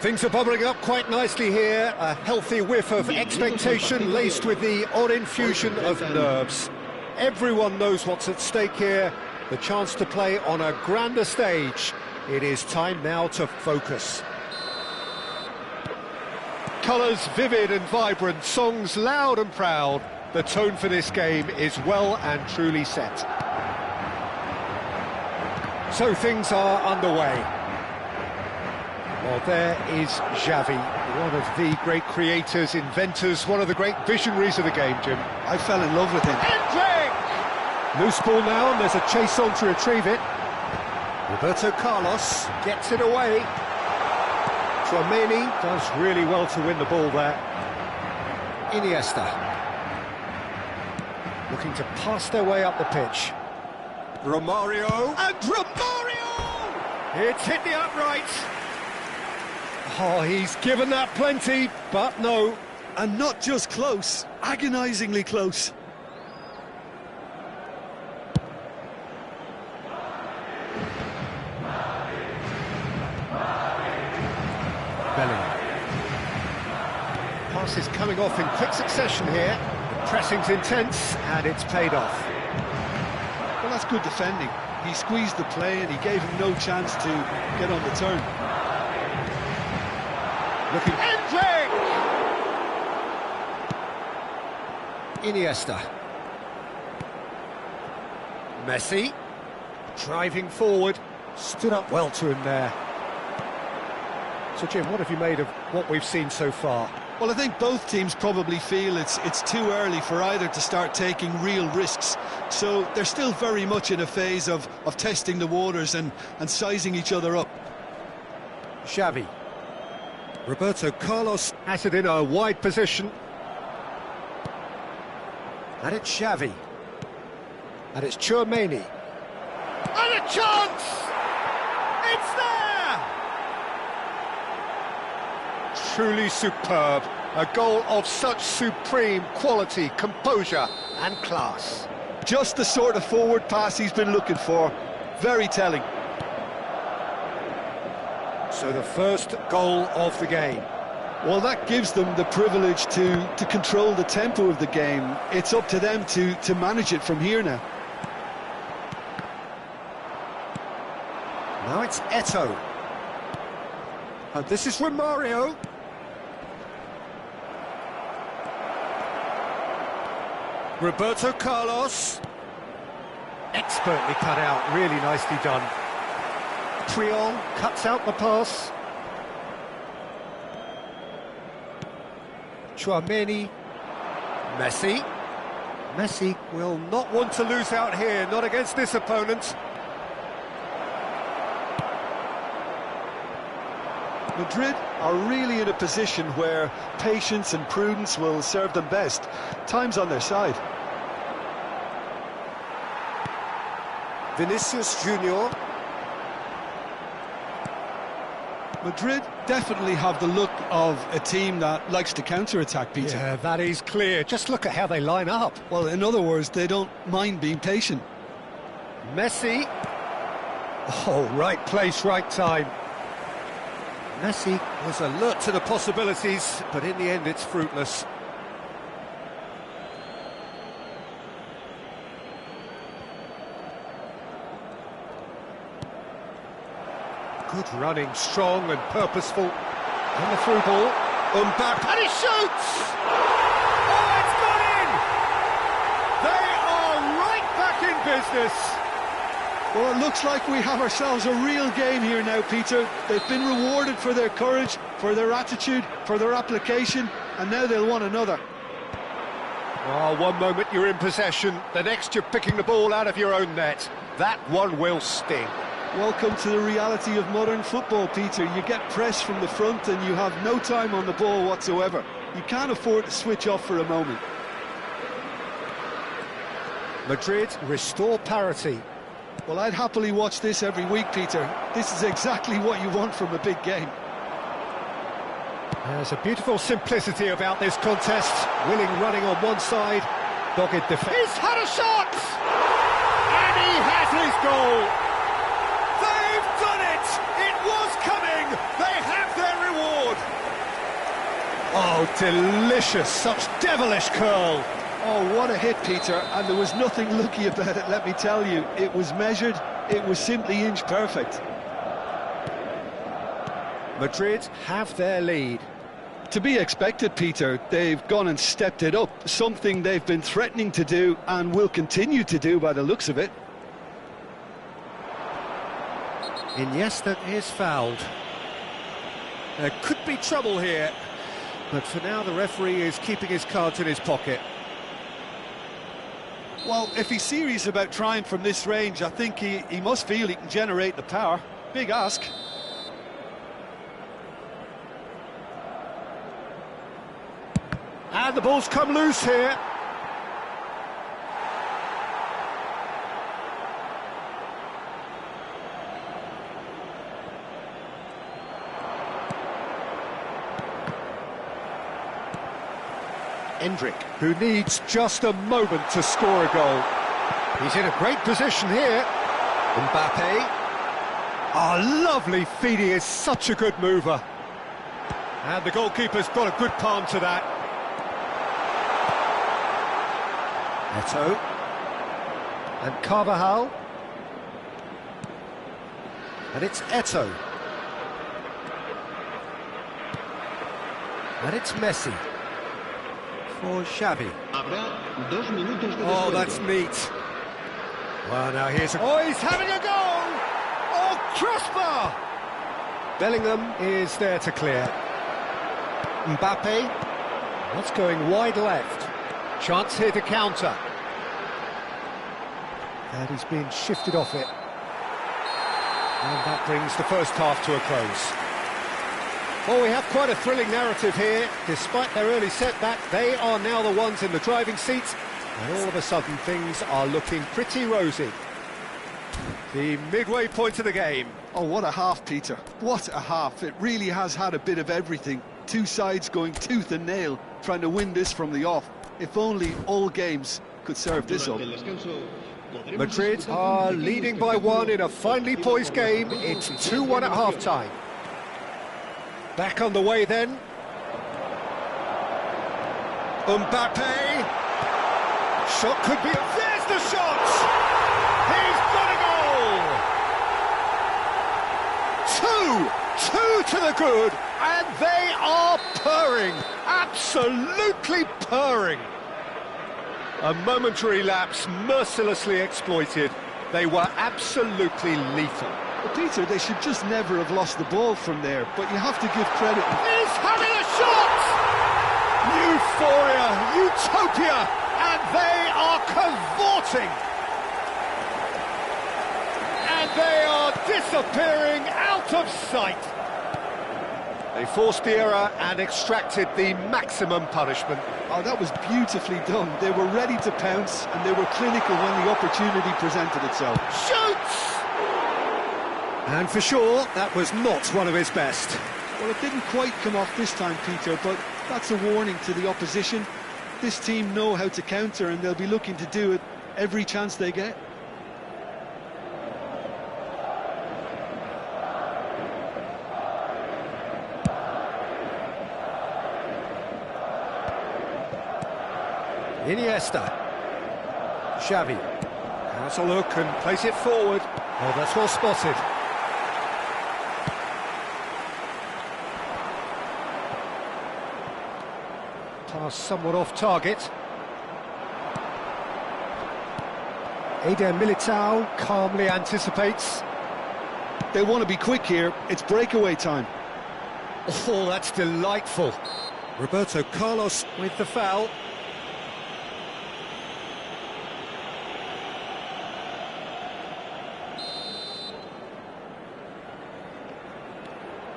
Things are bubbling up quite nicely here. A healthy whiff of expectation laced with the odd infusion of nerves. Everyone knows what's at stake here. The chance to play on a grander stage. It is time now to focus. Colours vivid and vibrant, songs loud and proud. The tone for this game is well and truly set. So things are underway. Well, there is Xavi, one of the great creators, inventors, one of the great visionaries of the game, Jim. I fell in love with him. Endrick! Loose ball now, and there's a chase on to retrieve it. Roberto Carlos gets it away. Tchouaméni does really well to win the ball there. Iniesta. Looking to pass their way up the pitch. Romario. And Romario! It's hit the uprights. Oh, he's given that plenty, but no. And not just close, agonisingly close. Bellingham. Pass is coming off in quick succession here. The pressing's intense, and it's paid off. Well, that's good defending. He squeezed the play and he gave him no chance to get on the turn. Looking... Endrick! Iniesta. Messi, driving forward, stood up well to him there. So Jim, what have you made of what we've seen so far? Well, I think both teams probably feel it's too early for either to start taking real risks. So they're still very much in a phase of testing the waters and sizing each other up. Xavi. Roberto Carlos has it in a wide position. And it's Xavi. And it's Tchouaméni. And a chance! It's there! Truly superb. A goal of such supreme quality, composure and class. Just the sort of forward pass he's been looking for. Very telling. So the first goal of the game. Well, that gives them the privilege to control the tempo of the game. It's up to them to manage it from here now. Now it's Eto'o. And this is Romario. Roberto Carlos. Expertly cut out, really nicely done. Triol cuts out the pass. Tchouaméni. Messi. Messi will not want to lose out here, not against this opponent. Madrid are really in a position where patience and prudence will serve them best. Time's on their side. Vinicius Junior. Madrid definitely have the look of a team that likes to counter-attack, Peter. Yeah, that is clear. Just look at how they line up. Well, in other words, they don't mind being patient. Messi. Oh, right place, right time. Messi was alert to the possibilities, but in the end it's fruitless. Good running, strong and purposeful. And the through ball. Mbappe, and he shoots! Oh, it's gone in! They are right back in business. Well, it looks like we have ourselves a real game here now, Peter. They've been rewarded for their courage, for their attitude, for their application, and now they'll want another. Oh, one moment you're in possession, the next you're picking the ball out of your own net. That one will sting. Welcome to the reality of modern football, Peter. You get pressed from the front and you have no time on the ball whatsoever. You can't afford to switch off for a moment. Madrid restore parity. Well, I'd happily watch this every week, Peter. This is exactly what you want from a big game. There's a beautiful simplicity about this contest. Willing running on one side, dogged defence. He's had a shot! And he has his goal! They've done it! It was coming! They have their reward! Oh, delicious! Such devilish curl! Oh, what a hit, Peter, and there was nothing lucky about it, let me tell you. It was measured, it was simply inch perfect. Madrid have their lead. To be expected, Peter. They've gone and stepped it up, something they've been threatening to do and will continue to do by the looks of it. Iniesta is fouled. There could be trouble here, but for now the referee is keeping his cards in his pocket. Well, if he's serious about trying from this range, I think he must feel he can generate the power. Big ask. And the ball's come loose here. Endrick, who needs just a moment to score a goal. He's in a great position here. Mbappe. Oh, lovely feed, he is such a good mover. And the goalkeeper's got a good palm to that. Eto'o. And Carvajal. And it's Eto'o. And it's Messi. For Xavi. Habrá 2 minutos de Oh, descuento. that's neat. Well, now here's a... Oh, he's having a goal! Oh, crossbar! Bellingham is there to clear. Mbappe. That's going wide left. Chance here to counter. And he's been shifted off it. And that brings the first half to a close. Well, we have quite a thrilling narrative here. Despite their early setback, they are now the ones in the driving seat. And all of a sudden, things are looking pretty rosy. The midway point of the game. Oh, what a half, Peter. What a half. It really has had a bit of everything. Two sides going tooth and nail, trying to win this from the off. If only all games could serve this up. Madrid are leading by 1 in a finely poised game. It's 2-1 at half-time. Back on the way then. Mbappe. Shot could be... There's the shot! He's got a goal! Two to the good, and they are purring. Absolutely purring. A momentary lapse mercilessly exploited. They were absolutely lethal. But Peter, they should just never have lost the ball from there, but you have to give credit. He's having a shot! Euphoria, utopia, and they are cavorting. And they are disappearing out of sight. They forced the error and extracted the maximum punishment. Oh, that was beautifully done. They were ready to pounce, and they were clinical when the opportunity presented itself. Shoots! And for sure, that was not one of his best. Well, it didn't quite come off this time, Peter, but that's a warning to the opposition. This team know how to counter, and they'll be looking to do it every chance they get. Iniesta. Xavi. Has a look and place it forward. Oh, that's well spotted. Pass somewhat off target. Eder Militao calmly anticipates. They want to be quick here. It's breakaway time. Oh, that's delightful. Roberto Carlos with the foul.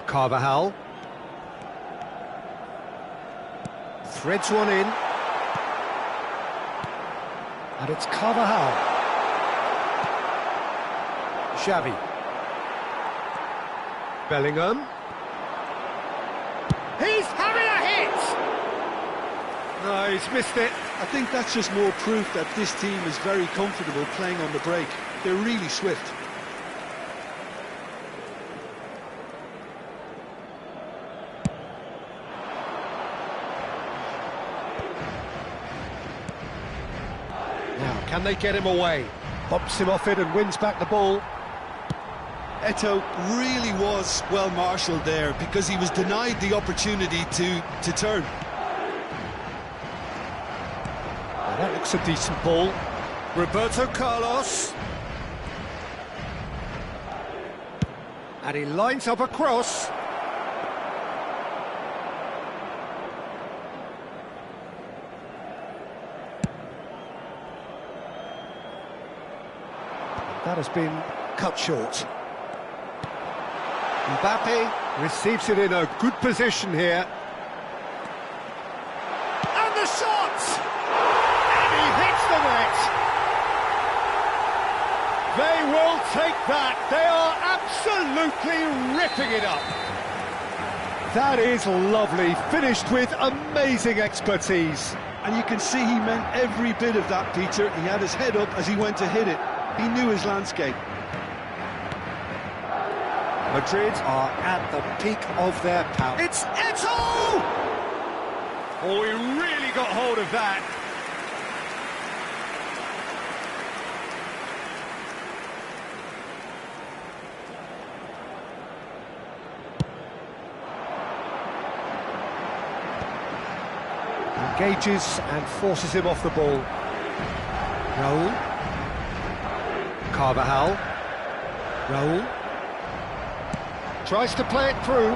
Carvajal. Threads one in. And it's Carvajal. Xavi. Bellingham. He's having a hit! No, he's missed it. I think that's just more proof that this team is very comfortable playing on the break. They're really swift. Now, can they get him away? Bumps him off it and wins back the ball. Eto'o really was well marshalled there because he was denied the opportunity to turn. Well, that looks a decent ball. Roberto Carlos. And he lines up a cross. That has been cut short. Mbappe receives it in a good position here. And the shot! And he hits the net! They will take that. They are absolutely ripping it up. That is lovely, finished with amazing expertise. And you can see he meant every bit of that, Peter. He had his head up as he went to hit it. He knew his landscape. Madrid are at the peak of their power. It's Eto'o! Oh, he really got hold of that. Engages and forces him off the ball. Raul. Carvajal. Raul. Tries to play it through.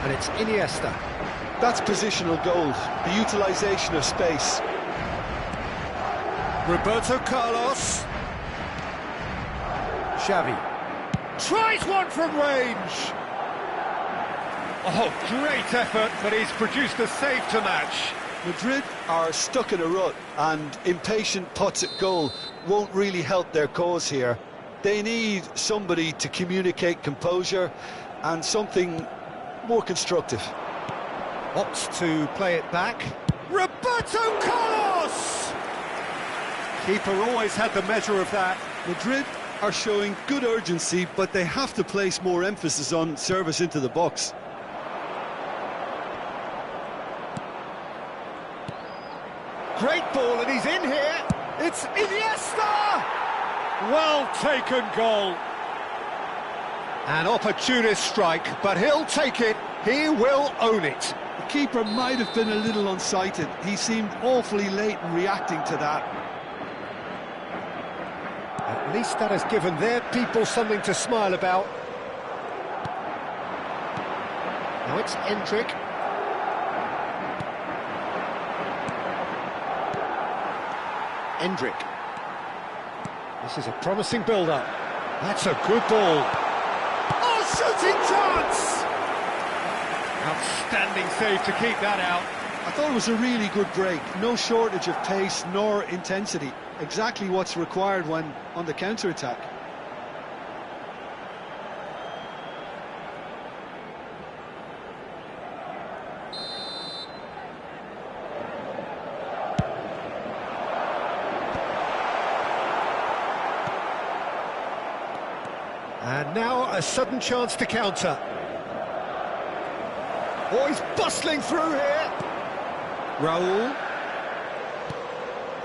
And it's Iniesta. That's positional gold, the utilisation of space. Roberto Carlos. Xavi. Tries one from range. Oh, great effort, but he's produced a save to match. Madrid are stuck in a rut, and impatient putts at goal won't really help their cause here. They need somebody to communicate composure and something more constructive. Opts to play it back. Roberto Carlos! Keeper always had the measure of that. Madrid are showing good urgency, but they have to place more emphasis on service into the box. Great ball, and he's in here. It's Iniesta! Well taken goal. An opportunist strike, but he'll take it. He will own it. The keeper might have been a little unsighted. He seemed awfully late in reacting to that. At least that has given their people something to smile about. Now it's Endrick. Endrick. This is a promising build-up. That's a good ball. Oh, shooting chance! Outstanding save to keep that out. I thought it was a really good break. No shortage of pace nor intensity. Exactly what's required when on the counter-attack. And now a sudden chance to counter. Oh, he's bustling through here. Raul.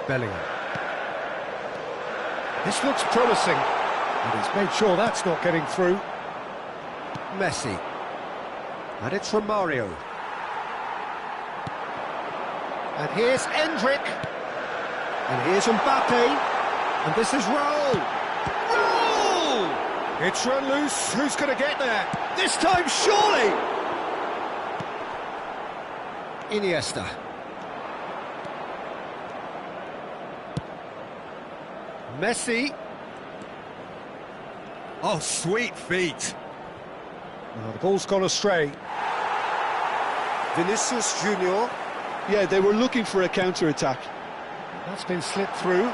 Bellingham. This looks promising. And he's made sure that's not getting through. Messi. And it's Romario. And here's Endrick. And here's Mbappe. And this is Raul. It's run loose. Who's going to get there? This time, surely! Iniesta. Messi. Oh, sweet feet. Now the ball's gone astray. Vinicius Junior. Yeah, they were looking for a counter-attack. That's been slipped through.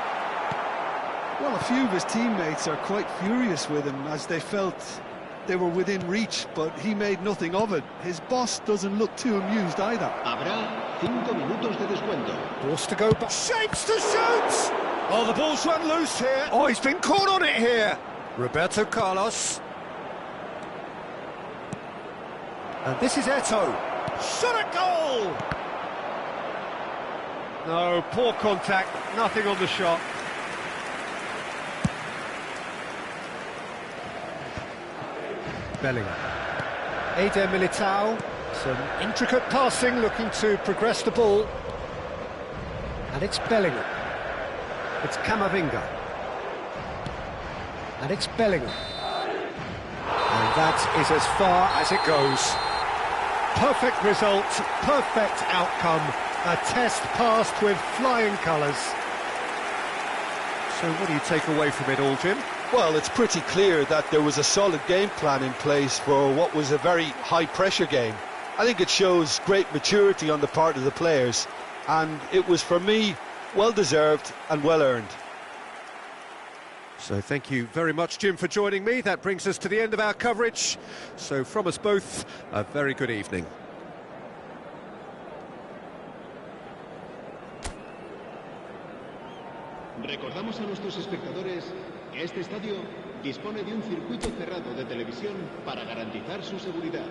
Well, a few of his teammates are quite furious with him as they felt they were within reach, but he made nothing of it. His boss doesn't look too amused either. Habrá 5 minutos de descuento. Forced to go back. Shapes to shoot! Oh, the ball's run loose here. Oh, he's been caught on it here. Roberto Carlos. And this is Eto'o. Shot at goal! No, poor contact. Nothing on the shot. Bellingham. Eder Militao. Some intricate passing, looking to progress the ball. And it's Bellingham. It's Camavinga. And it's Bellingham. And that is as far as it goes. Perfect result, perfect outcome. A test passed with flying colours. So what do you take away from it all, Jim? Well, it's pretty clear that there was a solid game plan in place for what was a very high-pressure game. I think it shows great maturity on the part of the players, and it was, for me, well-deserved and well-earned. So thank you very much, Jim, for joining me. That brings us to the end of our coverage. So from us both, a very good evening. Recordamos a nuestros espectadores que este estadio dispone de un circuito cerrado de televisión para garantizar su seguridad.